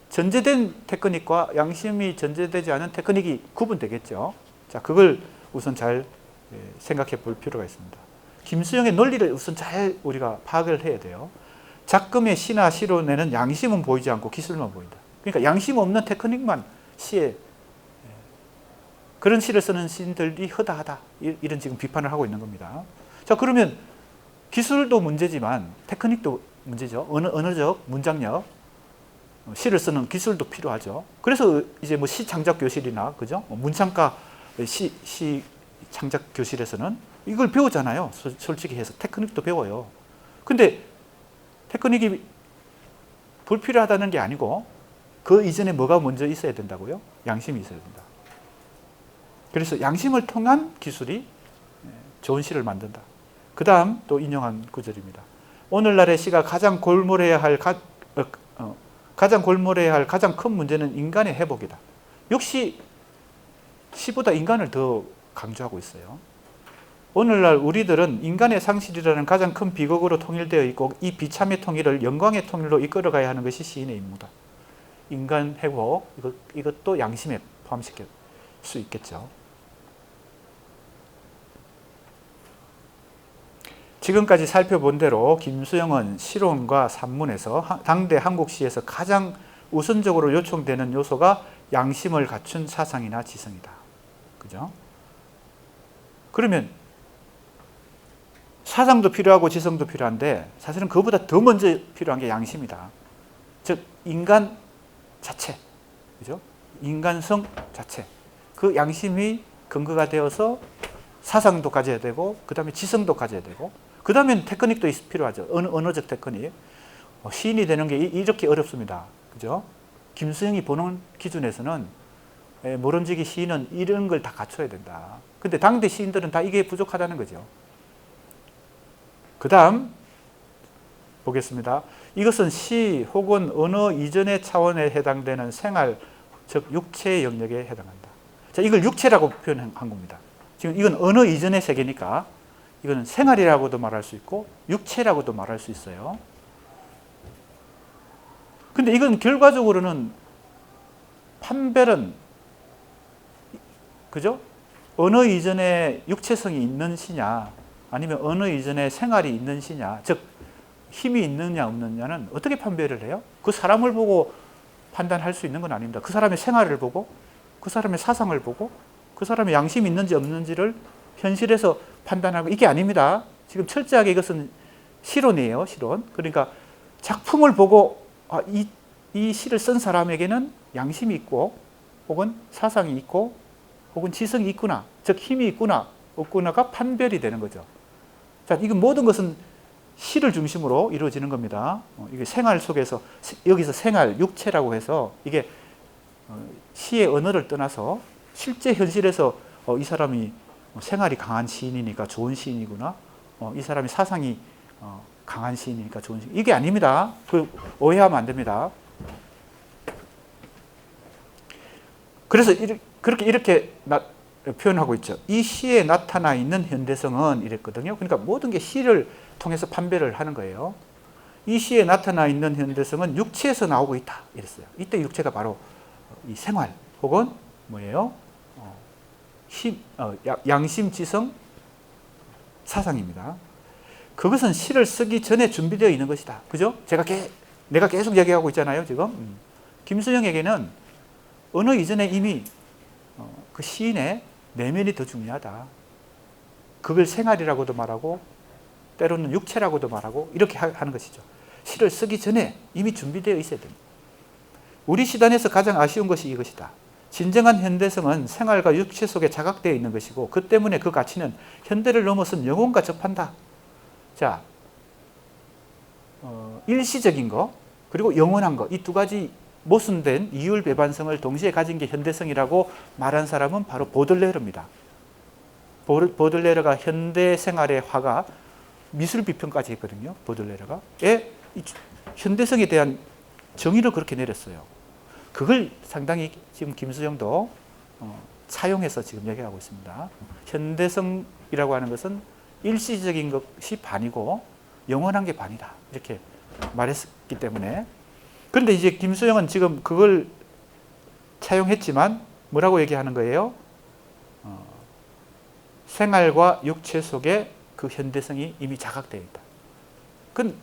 전제된 테크닉과 양심이 전제되지 않은 테크닉이 구분되겠죠. 자, 그걸 우선 잘 생각해 볼 필요가 있습니다. 김수영의 논리를 우선 잘 우리가 파악을 해야 돼요. 작금의 시나 시론에는 양심은 보이지 않고 기술만 보인다. 그러니까 양심 없는 테크닉만 시에, 그런 시를 쓰는 시인들이 허다하다, 이런 지금 비판을 하고 있는 겁니다. 자, 그러면 기술도 문제지만 테크닉도 문제죠. 언어적 문장력, 시를 쓰는 기술도 필요하죠. 그래서 이제 뭐 시 창작 교실이나, 그죠? 문창과 시 창작 교실에서는 이걸 배우잖아요. 솔직히 해서 테크닉도 배워요. 근데 테크닉이 불필요하다는 게 아니고 그 이전에 뭐가 먼저 있어야 된다고요? 양심이 있어야 된다. 그래서 양심을 통한 기술이 좋은 시를 만든다. 그 다음 또 인용한 구절입니다. 오늘날의 시가 가장 골몰해야 할 가장 큰 문제는 인간의 회복이다. 역시 시보다 인간을 더 강조하고 있어요. 오늘날 우리들은 인간의 상실이라는 가장 큰 비극으로 통일되어 있고 이 비참의 통일을 영광의 통일로 이끌어가야 하는 것이 시인의 임무다. 인간 회복, 이것도 양심에 포함시킬 수 있겠죠. 지금까지 살펴본 대로 김수영은 시론과 산문에서 당대 한국 시에서 가장 우선적으로 요청되는 요소가 양심을 갖춘 사상이나 지성이다. 그죠? 그러면 사상도 필요하고 지성도 필요한데 사실은 그보다 더 먼저 필요한 게 양심이다. 즉 인간 자체, 그죠? 인간성 자체. 그 양심이 근거가 되어서 사상도 가져야 되고, 그 다음에 지성도 가져야 되고, 그 다음엔 테크닉도 필요하죠. 언어적 테크닉. 시인이 되는 게 이렇게 어렵습니다. 그죠? 김수영이 보는 기준에서는 모름지기 시인은 이런 걸 다 갖춰야 된다. 근데 당대 시인들은 다 이게 부족하다는 거죠. 그 다음 보겠습니다. 이것은 시 혹은 언어 이전의 차원에 해당되는 생활, 즉 육체의 영역에 해당한다. 자, 이걸 육체라고 표현한 겁니다. 지금 이건 언어 이전의 세계니까 이거는 생활이라고도 말할 수 있고 육체라고도 말할 수 있어요. 근데 이건 결과적으로는 판별은, 그죠? 언어 이전에 육체성이 있는 시냐 아니면 언어 이전에 생활이 있는 시냐, 즉 힘이 있느냐 없느냐는 어떻게 판별을 해요? 그 사람을 보고 판단할 수 있는 건 아닙니다. 그 사람의 생활을 보고, 그 사람의 사상을 보고, 그 사람의 양심이 있는지 없는지를 현실에서 판단하고, 이게 아닙니다. 지금 철저하게 이것은 시론이에요. 시론. 그러니까 작품을 보고 이 시를 쓴 사람에게는 양심이 있고 혹은 사상이 있고 혹은 지성이 있구나, 즉 힘이 있구나 없구나가 판별이 되는 거죠. 자, 이건 모든 것은 시를 중심으로 이루어지는 겁니다. 이게 생활 속에서, 여기서 생활, 육체라고 해서 이게 시의 언어를 떠나서 실제 현실에서 이 사람이 생활이 강한 시인이니까 좋은 시인이구나, 이 사람이 사상이 강한 시인이니까 좋은 시인, 이게 아닙니다. 그 오해하면 안 됩니다. 그래서 이렇게 표현하고 있죠. 이 시에 나타나 있는 현대성은 이랬거든요. 그러니까 모든 게 시를 통해서 판별을 하는 거예요. 이 시에 나타나 있는 현대성은 육체에서 나오고 있다 이랬어요. 이때 육체가 바로 이 생활 혹은 뭐예요? 양심, 지성, 사상입니다. 그것은 시를 쓰기 전에 준비되어 있는 것이다. 그죠? 내가 계속 얘기하고 있잖아요, 지금. 김수영에게는 언어 이전에 이미 그 시인의 내면이 더 중요하다. 그걸 생활이라고도 말하고 때로는 육체라고도 말하고 이렇게 하는 것이죠. 시를 쓰기 전에 이미 준비되어 있어야 됩니다. 우리 시단에서 가장 아쉬운 것이 이것이다. 진정한 현대성은 생활과 육체 속에 자각되어 있는 것이고 그 때문에 그 가치는 현대를 넘어선 영혼과 접한다. 자, 일시적인 거 그리고 영원한 거, 이 두 가지 모순된 이율배반성을 동시에 가진 게 현대성이라고 말한 사람은 바로 보들레르입니다. 보들레르가 현대 생활의 화가 미술 비평까지 했거든요. 보들레르가 현대성에 대한 정의를 그렇게 내렸어요. 그걸 상당히 지금 김수영도 차용해서 지금 얘기하고 있습니다. 현대성이라고 하는 것은 일시적인 것이 반이고 영원한 게 반이다. 이렇게 말했기 때문에. 그런데 이제 김수영은 지금 그걸 차용했지만 뭐라고 얘기하는 거예요? 생활과 육체 속에 그 현대성이 이미 자각되어 있다. 그건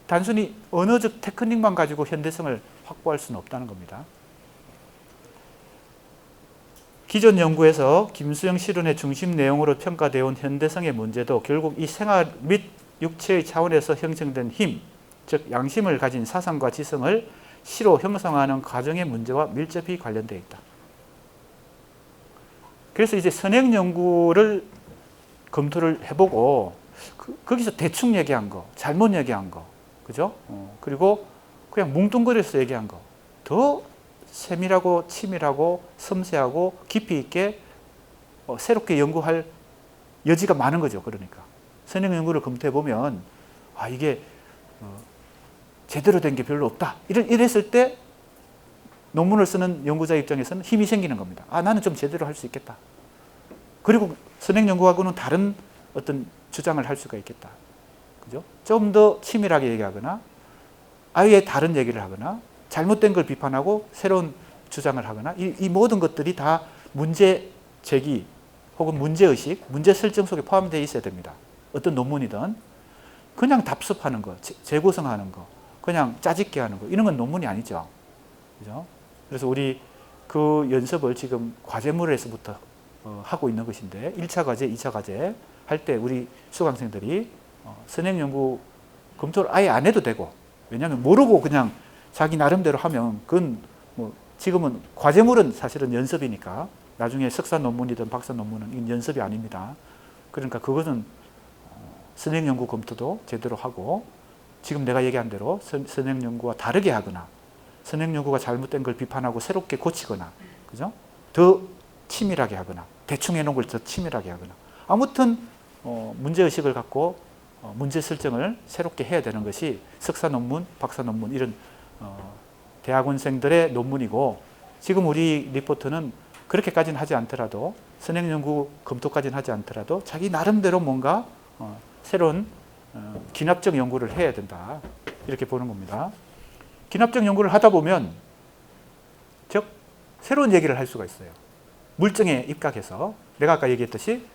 단순히 언어적 테크닉만 가지고 현대성을 확보할 수는 없다는 겁니다. 기존 연구에서 김수영 실론의 중심 내용으로 평가되어 온 현대성의 문제도 결국 이 생활 및 육체의 차원에서 형성된 힘, 즉 양심을 가진 사상과 지성을 시로 형성하는 과정의 문제와 밀접히 관련되어 있다. 그래서 이제 선행 연구를 검토를 해보고 거기서 대충 얘기한 거, 잘못 얘기한 거, 그죠? 그리고 그냥 뭉뚱그려서 얘기한 거, 더 세밀하고 치밀하고 섬세하고 깊이 있게 새롭게 연구할 여지가 많은 거죠. 그러니까 선행 연구를 검토해 보면 이게 제대로 된 게 별로 없다. 이랬을 때 논문을 쓰는 연구자 입장에서는 힘이 생기는 겁니다. 나는 좀 제대로 할 수 있겠다. 그리고 선행 연구하고는 다른 어떤 주장을 할 수가 있겠다. 그죠? 좀 더 치밀하게 얘기하거나 아예 다른 얘기를 하거나 잘못된 걸 비판하고 새로운 주장을 하거나 이 모든 것들이 다 문제 제기 혹은 문제의식, 문제 설정 속에 포함되어 있어야 됩니다. 어떤 논문이든 그냥 답습하는 거, 재구성하는 거, 그냥 짜집기 하는 거 이런 건 논문이 아니죠. 그죠? 그래서 우리 그 연습을 지금 과제물에서부터 하고 있는 것인데 1차 과제, 2차 과제 할 때 우리 수강생들이 선행 연구 검토를 아예 안 해도 되고 왜냐하면 모르고 그냥 자기 나름대로 하면 그건 뭐 지금은 과제물은 사실은 연습이니까 나중에 석사 논문이든 박사 논문은 이건 연습이 아닙니다. 그러니까 그것은 선행 연구 검토도 제대로 하고 지금 내가 얘기한 대로 선행 연구와 다르게 하거나 선행 연구가 잘못된 걸 비판하고 새롭게 고치거나 그죠? 더 치밀하게 하거나 대충 해놓은 걸 더 치밀하게 하거나 아무튼 문제의식을 갖고 문제 설정을 새롭게 해야 되는 것이 석사 논문, 박사 논문 이런 대학원생들의 논문이고 지금 우리 리포트는 그렇게까지는 하지 않더라도 선행연구 검토까지는 하지 않더라도 자기 나름대로 뭔가 새로운 기납적 연구를 해야 된다 이렇게 보는 겁니다. 기납적 연구를 하다 보면 즉 새로운 얘기를 할 수가 있어요. 물증에 입각해서 내가 아까 얘기했듯이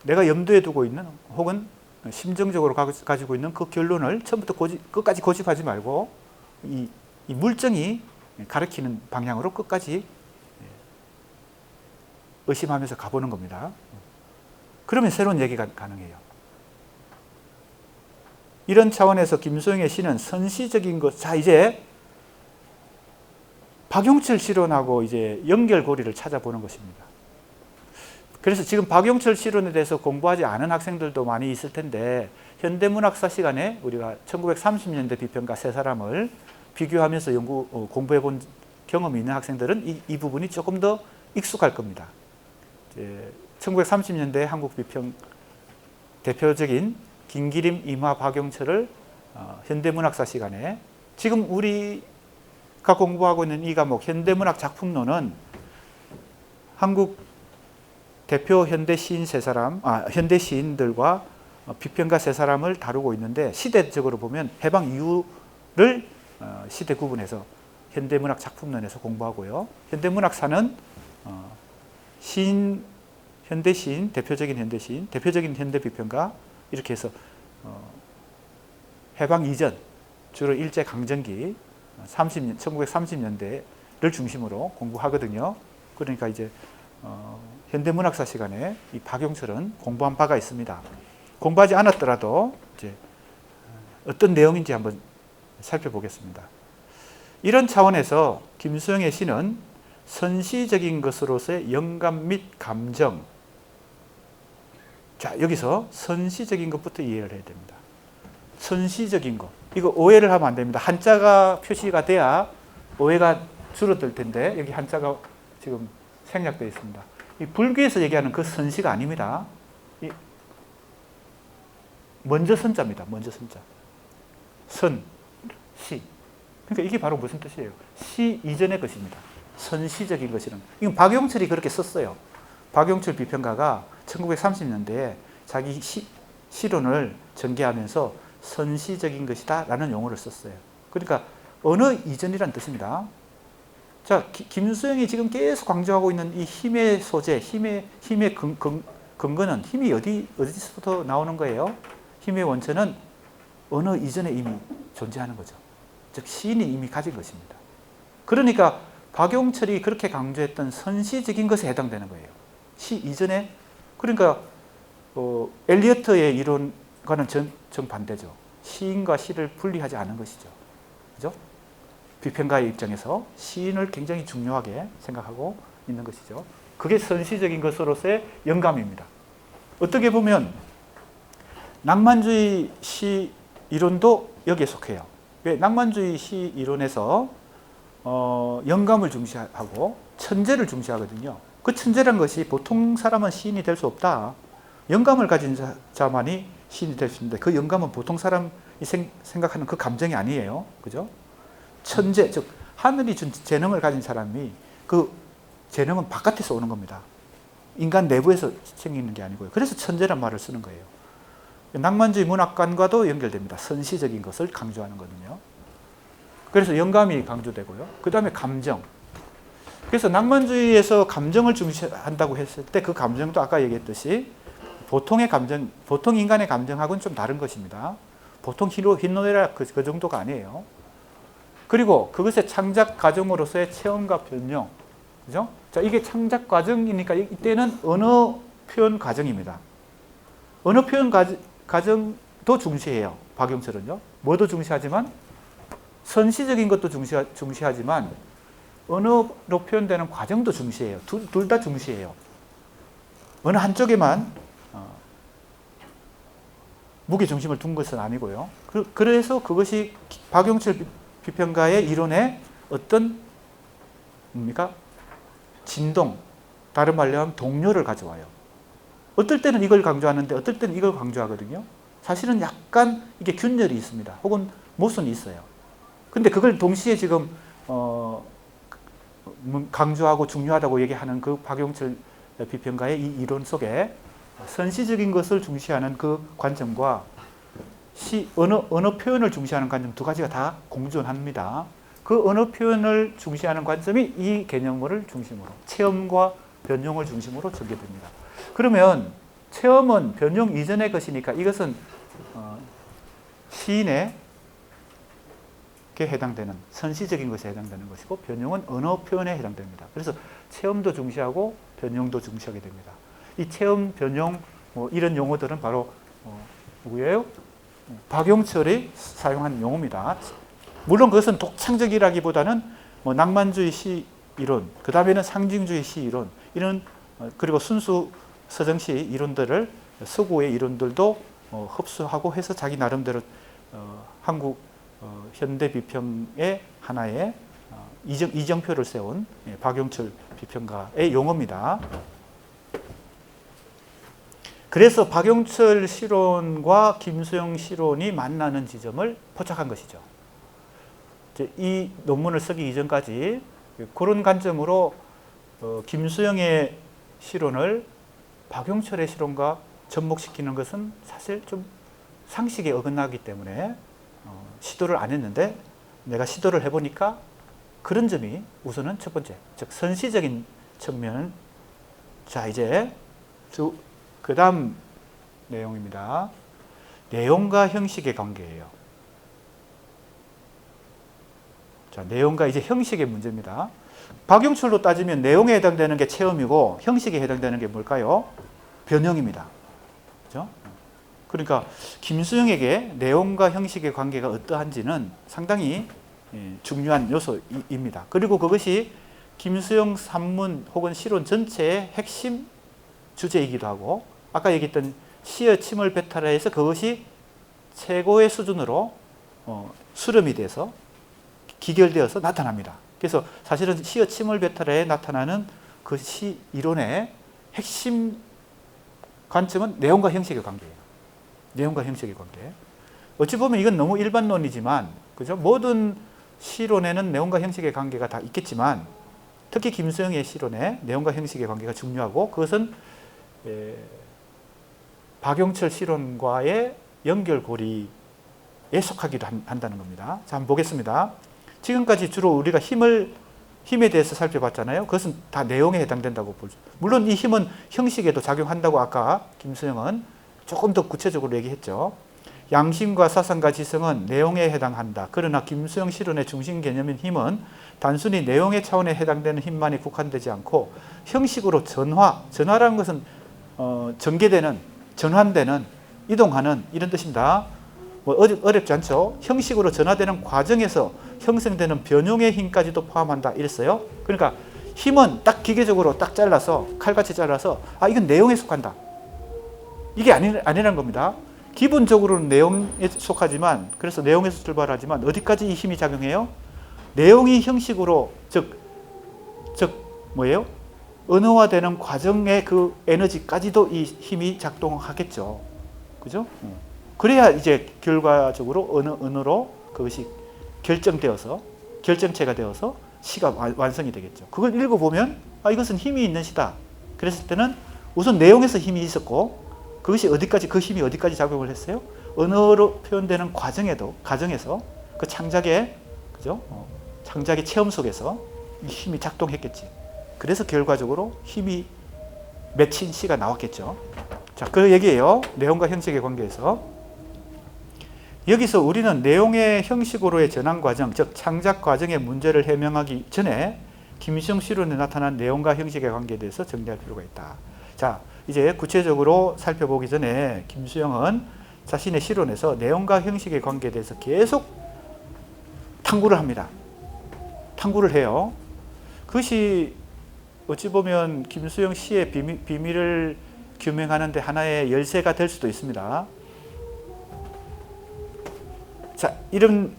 내가 염두에 두고 있는 혹은 심정적으로 가지고 있는 그 결론을 처음부터 끝까지 고집하지 말고 이 물증이 가리키는 방향으로 끝까지 의심하면서 가보는 겁니다. 그러면 새로운 얘기가 가능해요. 이런 차원에서 김소영의 시는 선시적인 것, 자 이제 박용철 실론하고 이제 연결고리를 찾아보는 것입니다. 그래서 지금 박용철 실론에 대해서 공부하지 않은 학생들도 많이 있을 텐데 현대문학사 시간에 우리가 1930년대 비평가 세 사람을 비교하면서 공부해 본 경험이 있는 학생들은 이 부분이 조금 더 익숙할 겁니다. 1930년대 한국 비평 대표적인 김기림, 이마, 박용철을 현대문학사 시간에 지금 우리가 공부하고 있는 이 과목 현대문학 작품론은 한국 대표 현대 시인 세 사람, 현대 시인들과 비평가 세 사람을 다루고 있는데 시대적으로 보면 해방 이후를 시대 구분해서 현대문학 작품론에서 공부하고요. 현대문학사는 시인, 현대 시인, 대표적인 현대 시인, 대표적인 현대 비평가 이렇게 해서 해방 이전 주로 일제 강점기 1930년대를 중심으로 공부하거든요. 그러니까 이제 현대문학사 시간에 이 박용철은 공부한 바가 있습니다. 공부하지 않았더라도 이제 어떤 내용인지 한번 살펴보겠습니다. 이런 차원에서 김수영의 시는 선시적인 것으로서의 영감 및 감정. 자, 여기서 선시적인 것부터 이해를 해야 됩니다. 선시적인 것. 이거 오해를 하면 안 됩니다. 한자가 표시가 돼야 오해가 줄어들 텐데 여기 한자가 지금 생략되어 있습니다. 이 불교에서 얘기하는 그 선시가 아닙니다. 먼저 선자입니다. 먼저 선자. 선, 시. 그러니까 이게 바로 무슨 뜻이에요? 시 이전의 것입니다. 선시적인 것이란. 이건 박용철이 그렇게 썼어요. 박용철 비평가가 1930년대에 자기 시론을 전개하면서 선시적인 것이다 라는 용어를 썼어요. 그러니까 언어 이전이란 뜻입니다. 자, 김수영이 지금 계속 강조하고 있는 이 힘의 소재, 힘의 근거는 힘이 어디서부터 나오는 거예요? 힘의 원천은 언어 이전에 이미 존재하는 거죠. 즉 시인이 이미 가진 것입니다. 그러니까 박용철이 그렇게 강조했던 선시적인 것에 해당되는 거예요. 시 이전에. 그러니까 엘리어트의 이론과는 정반대죠. 시인과 시를 분리하지 않은 것이죠. 그죠? 비평가의 입장에서 시인을 굉장히 중요하게 생각하고 있는 것이죠. 그게 선시적인 것으로서의 영감입니다. 어떻게 보면 낭만주의 시 이론도 여기에 속해요. 왜? 낭만주의 시 이론에서 영감을 중시하고 천재를 중시하거든요. 그 천재란 것이 보통 사람은 시인이 될 수 없다. 영감을 가진 자만이 시인이 될 수 있는데 그 영감은 보통 사람이 생각하는 그 감정이 아니에요. 그죠? 천재, 즉 하늘이 준 재능을 가진 사람이 그 재능은 바깥에서 오는 겁니다. 인간 내부에서 생기는 게 아니고요. 그래서 천재란 말을 쓰는 거예요. 낭만주의 문학관과도 연결됩니다. 선시적인 것을 강조하는 거든요. 그래서 영감이 강조되고요. 그 다음에 감정. 그래서 낭만주의에서 감정을 중시한다고 했을 때 그 감정도 아까 얘기했듯이 보통의 감정, 보통 인간의 감정하고는 좀 다른 것입니다. 보통 희노애락 그 정도가 아니에요. 그리고 그것의 창작 과정으로서의 체험과 변형. 그죠? 자, 이게 창작 과정이니까 이때는 언어 표현 과정입니다. 언어 표현 과정도 중시해요. 박용철은요. 뭐도 중시하지만 선시적인 것도 중시하지만 언어로 표현되는 과정도 중시해요. 둘 다 중시해요. 어느 한쪽에만 무게 중심을 둔 것은 아니고요. 그래서 그것이 박용철 비평가의 이론의 어떤 뭡니까? 진동, 다른 말로 하면 동료를 가져와요. 어떨 때는 이걸 강조하는데 어떨 때는 이걸 강조하거든요. 사실은 약간 이게 균열이 있습니다. 혹은 모순이 있어요. 근데 그걸 동시에 지금 강조하고 중요하다고 얘기하는 그 박용철 비평가의 이 이론 속에 선시적인 것을 중시하는 그 관점과 언어 표현을 중시하는 관점 두 가지가 다 공존합니다. 그 언어 표현을 중시하는 관점이 이 개념을 중심으로 체험과 변용을 중심으로 전개됩니다. 그러면 체험은 변용 이전의 것이니까 이것은 시인에게 해당되는 선시적인 것에 해당되는 것이고 변용은 언어 표현에 해당됩니다. 그래서 체험도 중시하고 변용도 중시하게 됩니다. 이 체험, 변용 이런 용어들은 바로 누구예요? 박용철이 사용한 용어입니다. 물론 그것은 독창적이라기보다는 낭만주의 시 이론, 그 다음에는 상징주의 시 이론, 이런 그리고 순수 서정시 이론들을 서구의 이론들도 흡수하고 해서 자기 나름대로 한국 현대 비평의 하나의 이정표를 세운 박용철 비평가의 용어입니다. 그래서 박용철 시론과 김수영 시론이 만나는 지점을 포착한 것이죠. 이 논문을 쓰기 이전까지 그런 관점으로 김수영의 시론을 박용철의 시론과 접목시키는 것은 사실 좀 상식에 어긋나기 때문에 시도를 안 했는데 내가 시도를 해보니까 그런 점이 우선은 첫 번째, 즉 선시적인 측면. 자, 이제 그 다음 내용입니다. 내용과 형식의 관계예요. 자, 내용과 이제 형식의 문제입니다. 박용철로 따지면 내용에 해당되는 게 체험이고 형식에 해당되는 게 뭘까요? 변형입니다. 그렇죠? 그러니까 김수영에게 내용과 형식의 관계가 어떠한지는 상당히 중요한 요소입니다. 그리고 그것이 김수영 산문 혹은 시론 전체의 핵심 주제이기도 하고 아까 얘기했던 시의 침을 베타라에서 그것이 최고의 수준으로 수렴이 돼서 기결되어서 나타납니다. 그래서 사실은 시의 침을 베타라에 나타나는 그 시 이론의 핵심 관점은 내용과 형식의 관계예요. 내용과 형식의 관계. 어찌 보면 이건 너무 일반론이지만, 그죠? 모든 시론에는 내용과 형식의 관계가 다 있겠지만 특히 김수영의 시론에 내용과 형식의 관계가 중요하고 그것은 박용철 시론과의 연결고리에 속하기도 한다는 겁니다. 자, 한번 보겠습니다. 지금까지 주로 우리가 힘에 대해서 살펴봤잖아요. 그것은 다 내용에 해당된다고 보죠. 물론 이 힘은 형식에도 작용한다고 아까 김수영은 조금 더 구체적으로 얘기했죠. 양심과 사상과 지성은 내용에 해당한다. 그러나 김수영 실론의 중심 개념인 힘은 단순히 내용의 차원에 해당되는 힘만이 국한되지 않고 형식으로 전화라는 것은 전개되는, 전환되는, 이동하는 이런 뜻입니다. 뭐 어렵지 않죠. 형식으로 전화되는 과정에서 형성되는 변용의 힘까지도 포함한다 이랬어요. 그러니까 힘은 딱 기계적으로 딱 잘라서 칼같이 잘라서 이건 내용에 속한다. 이게 아니라는 겁니다. 기본적으로는 내용에 속하지만 그래서 내용에서 출발하지만 어디까지 이 힘이 작용해요? 내용이 형식으로 즉 뭐예요? 언어화되는 과정의 그 에너지까지도 이 힘이 작동하겠죠. 그죠? 그래야 이제 결과적으로 언어로 그것이 결정체가 되어서 시가 완성이 되겠죠. 그걸 읽어보면 이것은 힘이 있는 시다. 그랬을 때는 우선 내용에서 힘이 있었고 그것이 어디까지, 그 힘이 어디까지 작용을 했어요? 언어로 표현되는 과정에서 그 창작의, 그죠? 창작의 체험 속에서 이 힘이 작동했겠지. 그래서 결과적으로 힘이 맺힌 시가 나왔겠죠. 자, 그 얘기예요. 내용과 형식의 관계에서. 여기서 우리는 내용의 형식으로의 전환 과정, 즉 창작 과정의 문제를 해명하기 전에 김수영 실론에 나타난 내용과 형식의 관계에 대해서 정리할 필요가 있다. 자, 이제 구체적으로 살펴보기 전에 김수영은 자신의 실론에서 내용과 형식의 관계에 대해서 계속 탐구를 합니다. 탐구를 해요. 그것이 어찌 보면 김수영 시의 비밀을 규명하는 데 하나의 열쇠가 될 수도 있습니다. 자, 이런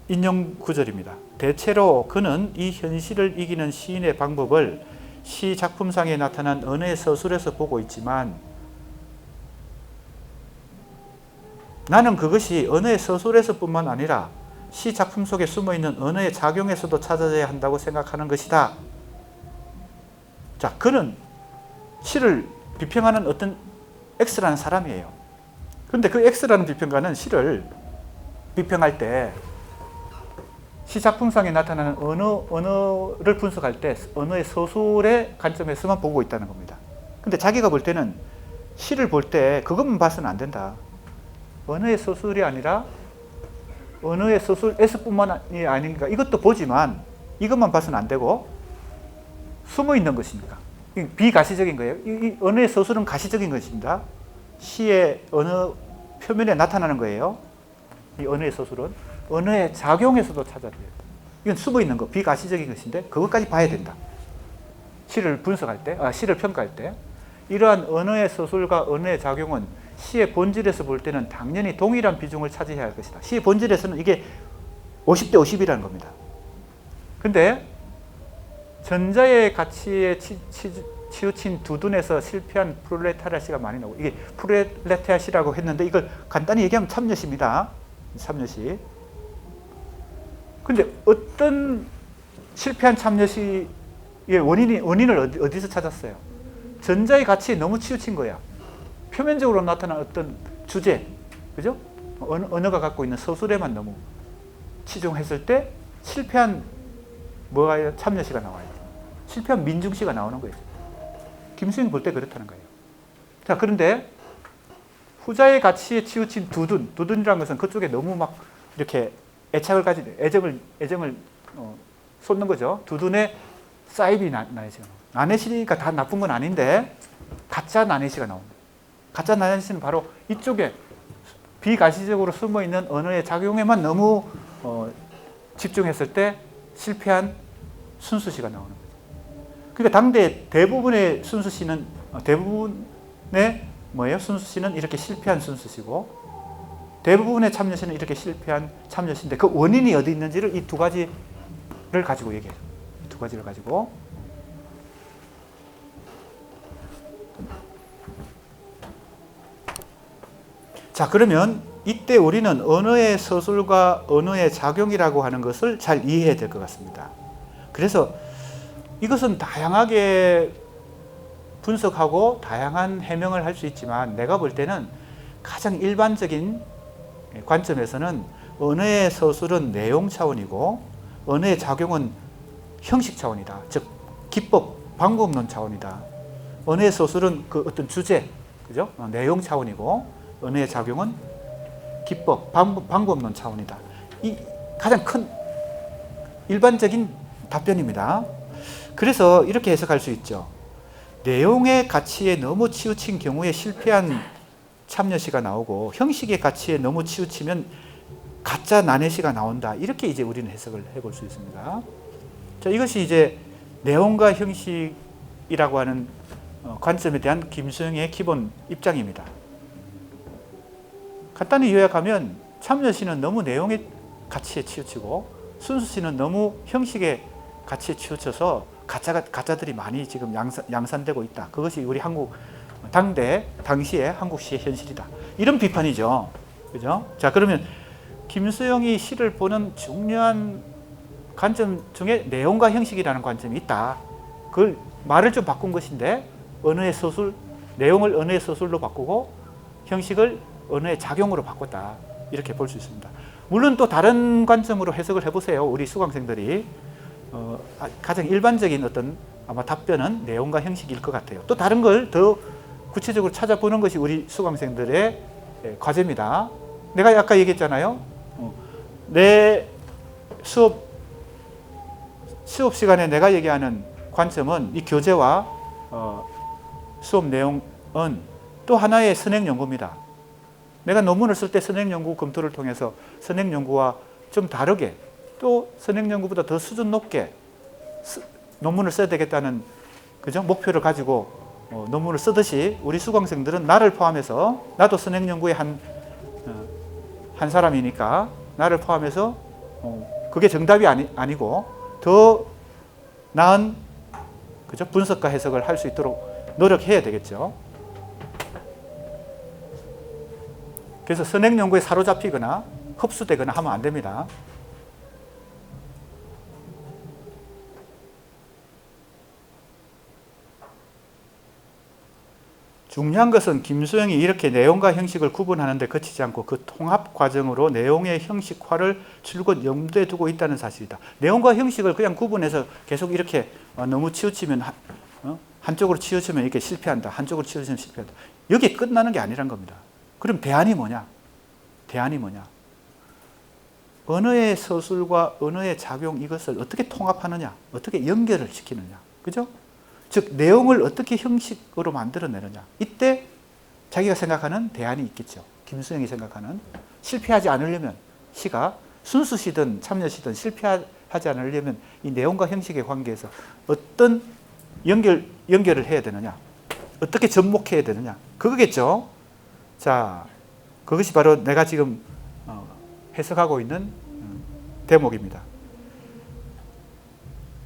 인용 구절입니다. 대체로 그는 이 현실을 이기는 시인의 방법을 시 작품상에 나타난 언어의 서술에서 보고 있지만 나는 그것이 언어의 서술에서 뿐만 아니라 시 작품 속에 숨어있는 언어의 작용에서도 찾아져야 한다고 생각하는 것이다. 자, 그는 시를 비평하는 어떤 X라는 사람이에요. 그런데 그 X라는 비평가는 시를 비평할 때 시 작품상에 나타나는 언어를 분석할 때 언어의 서술의 관점에서만 보고 있다는 겁니다. 근데 자기가 볼 때는 시를 볼 때 그것만 봐서는 안 된다. 언어의 서술이 아니라 언어의 서술에서뿐만이 아닌가 이것도 보지만 이것만 봐서는 안 되고 숨어 있는 것이니까 비가시적인 거예요. 이 언어의 서술은 가시적인 것입니다. 시의 언어 표면에 나타나는 거예요. 이 언어의 서술은 언어의 작용에서도 찾아야 돼요. 이건 숨어 있는 거, 비가시적인 것인데 그것까지 봐야 된다. 시를 분석할 때, 시를 평가할 때 이러한 언어의 서술과 언어의 작용은 시의 본질에서 볼 때는 당연히 동일한 비중을 차지해야 할 것이다. 시의 본질에서는 이게 50대 50이라는 겁니다. 근데 전자의 가치에 치우친 두둔에서 실패한 프롤레타리아 시가 많이 나오고 이게 프롤레타리아 시라고 했는데 이걸 간단히 얘기하면 참여시입니다. 참여시. 근데 어떤 실패한 참여시의 원인을 어디서 찾았어요? 전자의 가치에 너무 치우친 거야. 표면적으로 나타난 어떤 주제, 그죠? 언어가 갖고 있는 서술에만 너무 치중했을 때 실패한 참여시가 나와요. 실패한 민중시가 나오는 거예요. 김수영이 볼 때 그렇다는 거예요. 자, 그런데 후자의 가치에 치우친 두둔이라는 것은 그쪽에 너무 막 이렇게 애착을 가진 애정을 쏟는 거죠. 두둔에 사이비 나네시가 나옵니다. 나네시가 다 나쁜 건 아닌데 가짜 나네시가 나옵니다. 가짜 나네시는 바로 이쪽에 비가시적으로 숨어있는 언어의 작용에만 너무 집중했을 때 실패한 순수시가 나오는 거죠. 그러니까 당대 대부분의 순수시는 대부분의 순수시는 이렇게 실패한 순수시고 대부분의 참여시는 이렇게 실패한 참여시인데 그 원인이 어디 있는지를 이 두 가지를 가지고 얘기해요. 두 가지를 가지고. 자, 그러면 이때 우리는 언어의 서술과 언어의 작용이라고 하는 것을 잘 이해해야 될 것 같습니다. 그래서 이것은 다양하게 분석하고 다양한 해명을 할 수 있지만 내가 볼 때는 가장 일반적인 관점에서는 언어의 서술은 내용 차원이고 언어의 작용은 형식 차원이다. 즉 기법, 방법론 차원이다. 언어의 서술은 그 어떤 주제, 그죠? 내용 차원이고 언어의 작용은 기법, 방법론 차원이다. 이 가장 큰 일반적인 답변입니다. 그래서 이렇게 해석할 수 있죠. 내용의 가치에 너무 치우친 경우에 실패한 참여시가 나오고 형식의 가치에 너무 치우치면 가짜 난해시가 나온다. 이렇게 이제 우리는 해석을 해볼 수 있습니다. 자, 이것이 이제 내용과 형식이라고 하는 관점에 대한 김수영의 기본 입장입니다. 간단히 요약하면 참여시는 너무 내용의 가치에 치우치고 순수시는 너무 형식의 가치에 치우쳐서 가짜들이 많이 지금 양산되고 있다. 그것이 우리 한국 당시의 한국 시의 현실이다. 이런 비판이죠. 그죠? 자, 그러면 김수영이 시를 보는 중요한 관점 중에 내용과 형식이라는 관점이 있다. 그걸 말을 좀 바꾼 것인데 언어의 서술, 내용을 언어의 서술로 바꾸고 형식을 언어의 작용으로 바꿨다. 이렇게 볼 수 있습니다. 물론 또 다른 관점으로 해석을 해보세요. 우리 수강생들이 가장 일반적인 어떤 아마 답변은 내용과 형식일 것 같아요. 또 다른 걸 더 구체적으로 찾아보는 것이 우리 수강생들의 과제입니다. 내가 아까 얘기했잖아요. 내 수업 시간에 내가 얘기하는 관점은 이 교재와 수업 내용은 또 하나의 선행 연구입니다. 내가 논문을 쓸 때 선행 연구 검토를 통해서 선행 연구와 좀 다르게 또 선행 연구보다 더 수준 높게 논문을 써야 되겠다는 그죠? 목표를 가지고 논문을 쓰듯이 우리 수강생들은 나를 포함해서 나도 선행 연구의 한 사람이니까 나를 포함해서 그게 정답이 아니고 더 나은 그죠? 분석과 해석을 할 수 있도록 노력해야 되겠죠. 그래서 선행 연구에 사로잡히거나 흡수되거나 하면 안 됩니다. 중요한 것은 김수영이 이렇게 내용과 형식을 구분하는 데 그치지 않고 그 통합 과정으로 내용의 형식화를 줄곧 염두에 두고 있다는 사실이다. 내용과 형식을 그냥 구분해서 계속 이렇게 너무 치우치면 한쪽으로 치우치면 이렇게 실패한다. 한쪽으로 치우치면 실패한다. 여기에 끝나는 게 아니란 겁니다. 그럼 대안이 뭐냐? 대안이 뭐냐? 언어의 서술과 언어의 작용 이것을 어떻게 통합하느냐? 어떻게 연결을 시키느냐? 그죠? 즉 내용을 어떻게 형식으로 만들어내느냐. 이때 자기가 생각하는 대안이 있겠죠. 김수영이 생각하는 실패하지 않으려면 시가 순수시든 참여시든 실패하지 않으려면 이 내용과 형식의 관계에서 어떤 연결을 해야 되느냐. 어떻게 접목해야 되느냐. 그거겠죠. 자, 그것이 바로 내가 지금 해석하고 있는 대목입니다.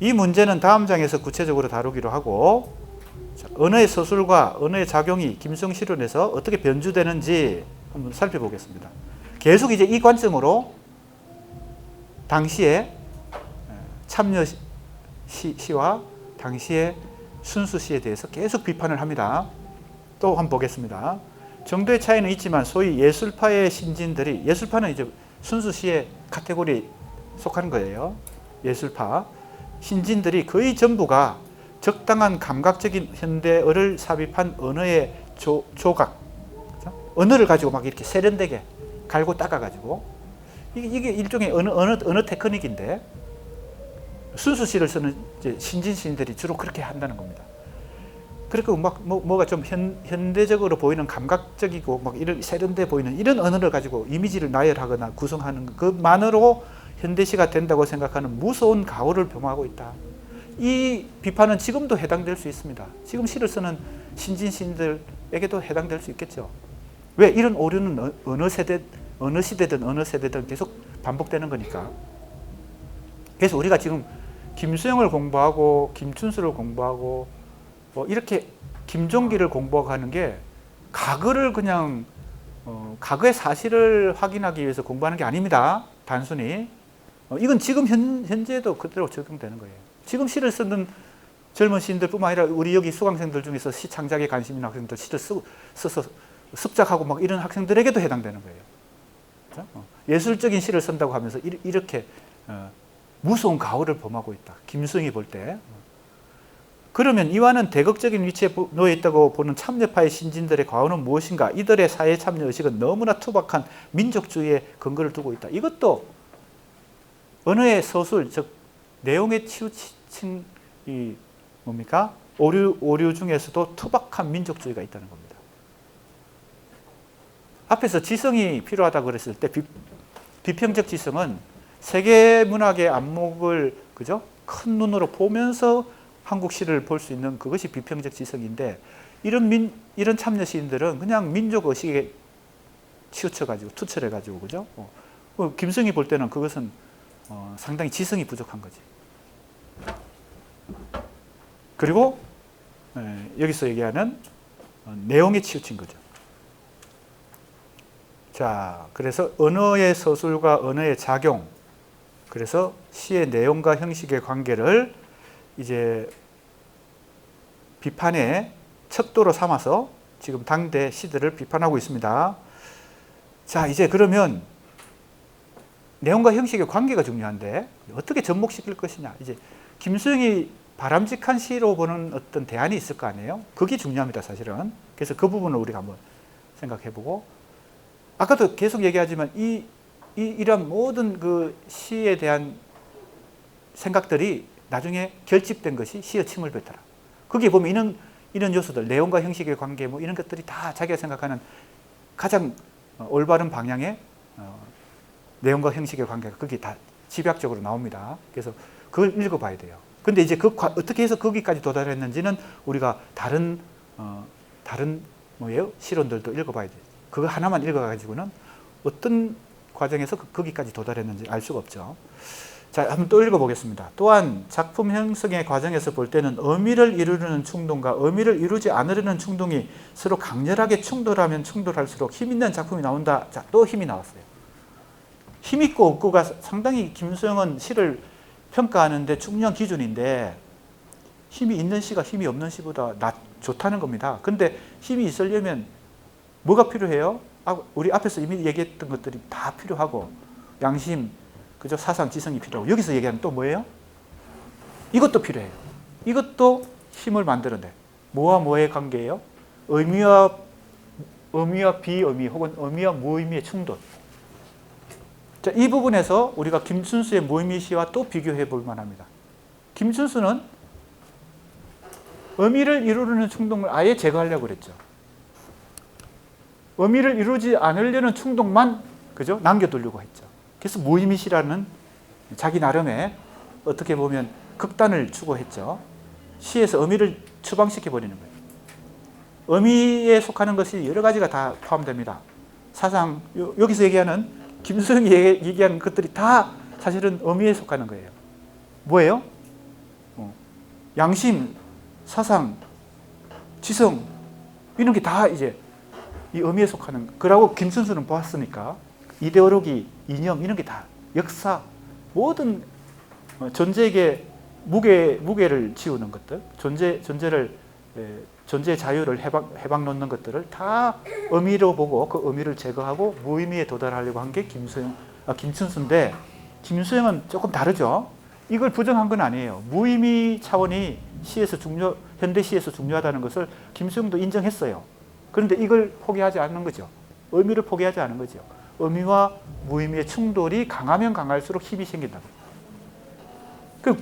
이 문제는 다음 장에서 구체적으로 다루기로 하고 언어의 서술과 언어의 작용이 김수영 실론에서 어떻게 변주되는지 한번 살펴보겠습니다. 계속 이제 이 관점으로 당시의 참여시와 당시의 순수시에 대해서 계속 비판을 합니다. 또 한번 보겠습니다. 정도의 차이는 있지만 소위 예술파의 신진들이, 예술파는 이제 순수시의 카테고리에 속하는 거예요. 예술파 신진들이 거의 전부가 적당한 감각적인 현대어를 삽입한 언어의 조각, 그렇죠? 언어를 가지고 막 이렇게 세련되게 갈고 닦아가지고 이게 일종의 언어 테크닉인데 순수시를 쓰는 이제 신진 시인들이 주로 그렇게 한다는 겁니다. 그리고 막 뭐가 좀 현대적으로 보이는 감각적이고 막 이런 세련돼 보이는 이런 언어를 가지고 이미지를 나열하거나 구성하는 그만으로 현대시가 된다고 생각하는 무서운 가오를 표방하고 있다. 이 비판은 지금도 해당될 수 있습니다. 지금 시를 쓰는 신진 시인들에게도 해당될 수 있겠죠. 왜? 이런 오류는 어느 시대든 어느 세대든 계속 반복되는 거니까. 그래서 우리가 지금 김수영을 공부하고 김춘수를 공부하고 이렇게 김종기를 공부하고 하는 게 가글을 그냥 과거의 사실을 확인하기 위해서 공부하는 게 아닙니다. 단순히. 이건 지금 현재도 그대로 적용되는 거예요. 지금 시를 쓰는 젊은 시인들뿐만 아니라 우리 여기 수강생들 중에서 시 창작에 관심 있는 학생들 시를 써서 습작하고 막 이런 학생들에게도 해당되는 거예요. 그렇죠? 예술적인 시를 쓴다고 하면서 이렇게 무서운 가오를 범하고 있다. 김수영이 볼 때. 그러면 이와는 대극적인 위치에 놓여 있다고 보는 참여파의 신진들의 과오는 무엇인가? 이들의 사회 참여 의식은 너무나 투박한 민족주의에 근거를 두고 있다. 이것도 언어의 서술, 즉 내용에 치우친 이 뭡니까? 오류 중에서도 투박한 민족주의가 있다는 겁니다. 앞에서 지성이 필요하다고 그랬을 때 비평적 지성은 세계 문학의 안목을 그죠? 큰 눈으로 보면서 한국 시를 볼 수 있는 그것이 비평적 지성인데 이런 참여 시인들은 그냥 민족 의식에 치우쳐가지고 투철해가지고 그죠? 김성이 볼 때는 그것은 상당히 지성이 부족한 거지. 그리고 여기서 얘기하는 내용에 치우친 거죠. 자, 그래서 언어의 서술과 언어의 작용, 그래서 시의 내용과 형식의 관계를 이제 비판의 척도로 삼아서 지금 당대 시들을 비판하고 있습니다. 자, 이제 그러면 내용과 형식의 관계가 중요한데 어떻게 접목시킬 것이냐. 이제 김수영이 바람직한 시로 보는 어떤 대안이 있을 거 아니에요? 그게 중요합니다, 사실은. 그래서 그 부분을 우리가 한번 생각해보고, 아까도 계속 얘기하지만 이런 모든 그 시에 대한 생각들이 나중에 결집된 것이 시의 침을 뱉어라. 거기에 보면 이런 요소들, 내용과 형식의 관계, 뭐 이런 것들이 다 자기가 생각하는 가장 올바른 방향의 내용과 형식의 관계가 거기 다 집약적으로 나옵니다. 그래서 그걸 읽어봐야 돼요. 근데 이제 어떻게 해서 거기까지 도달했는지는 우리가 다른 뭐예요? 실론들도 읽어봐야 돼요. 그거 하나만 읽어가지고는 어떤 과정에서 거기까지 도달했는지 알 수가 없죠. 자, 한번 또 읽어보겠습니다. 또한 작품 형성의 과정에서 볼 때는 의미를 이루려는 충동과 의미를 이루지 않으려는 충동이 서로 강렬하게 충돌하면 충돌할수록 힘 있는 작품이 나온다. 자, 또 힘이 나왔어요. 힘 있고 없고가 상당히 김수영은 시를 평가하는데 중요한 기준인데, 힘이 있는 시가 힘이 없는 시보다 좋다는 겁니다. 근데 힘이 있으려면 뭐가 필요해요? 우리 앞에서 이미 얘기했던 것들이 다 필요하고, 양심, 그죠? 사상, 지성이 필요하고, 여기서 얘기하는 또 뭐예요? 이것도 필요해요. 이것도 힘을 만들어내. 뭐와 뭐의 관계예요? 의미와 비의미, 혹은 의미와 무의미의 충돌. 자, 이 부분에서 우리가 김춘수의 무의미 시와 또 비교해 볼 만합니다. 김춘수는 의미를 이루려는 충동을 아예 제거하려고 그랬죠. 의미를 이루지 않으려는 충동만 그죠? 남겨두려고 했죠. 그래서 무의미시라는 자기 나름의 어떻게 보면 극단을 추구했죠. 시에서 의미를 추방시켜 버리는 거예요. 의미에 속하는 것이 여러 가지가 다 포함됩니다. 사상, 여기서 얘기하는 김수영이 얘기하는 것들이 다 사실은 의미에 속하는 거예요. 뭐예요? 양심, 사상, 지성, 이런 게 다 이제 이 의미에 속하는, 그러고 김춘수는 보았으니까 이데올로기, 이념, 이런 게 다 역사, 모든 존재에게 무게를 지우는 것들, 존재의 자유를 해방 놓는 것들을 다 의미로 보고 그 의미를 제거하고 무의미에 도달하려고 한 게 김춘수인데, 김수영은 조금 다르죠. 이걸 부정한 건 아니에요. 무의미 차원이 현대 시에서 중요하다는 것을 김수영도 인정했어요. 그런데 이걸 포기하지 않는 거죠. 의미를 포기하지 않은 거죠. 의미와 무의미의 충돌이 강하면 강할수록 힘이 생긴다. 그럼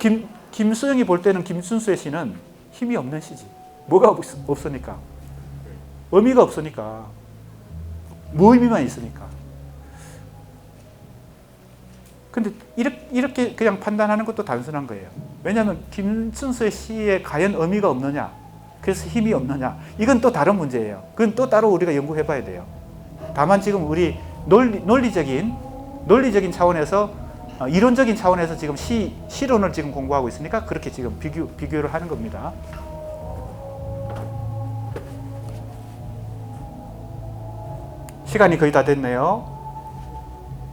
김수영이 볼 때는 김춘수의 시는 힘이 없는 시지. 뭐가 없으니까? 의미가 없으니까. 무의미만 있으니까. 근데 이렇게 그냥 판단하는 것도 단순한 거예요. 왜냐하면 김춘수의 시에 과연 의미가 없느냐, 그래서 힘이 없느냐, 이건 또 다른 문제예요. 그건 또 따로 우리가 연구해 봐야 돼요. 다만 지금 우리 논리적인 차원에서, 이론적인 차원에서 지금 시론을 지금 공부하고 있으니까 그렇게 지금 비교를 하는 겁니다. 시간이 거의 다 됐네요.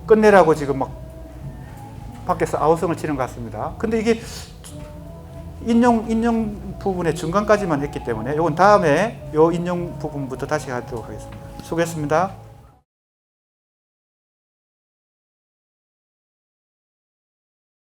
끝내라고 지금 막 밖에서 아우성을 치는 것 같습니다. 근데 이게 인용 부분의 중간까지만 했기 때문에 이건 다음에 요 인용 부분부터 다시 하도록 하겠습니다. 수고했습니다.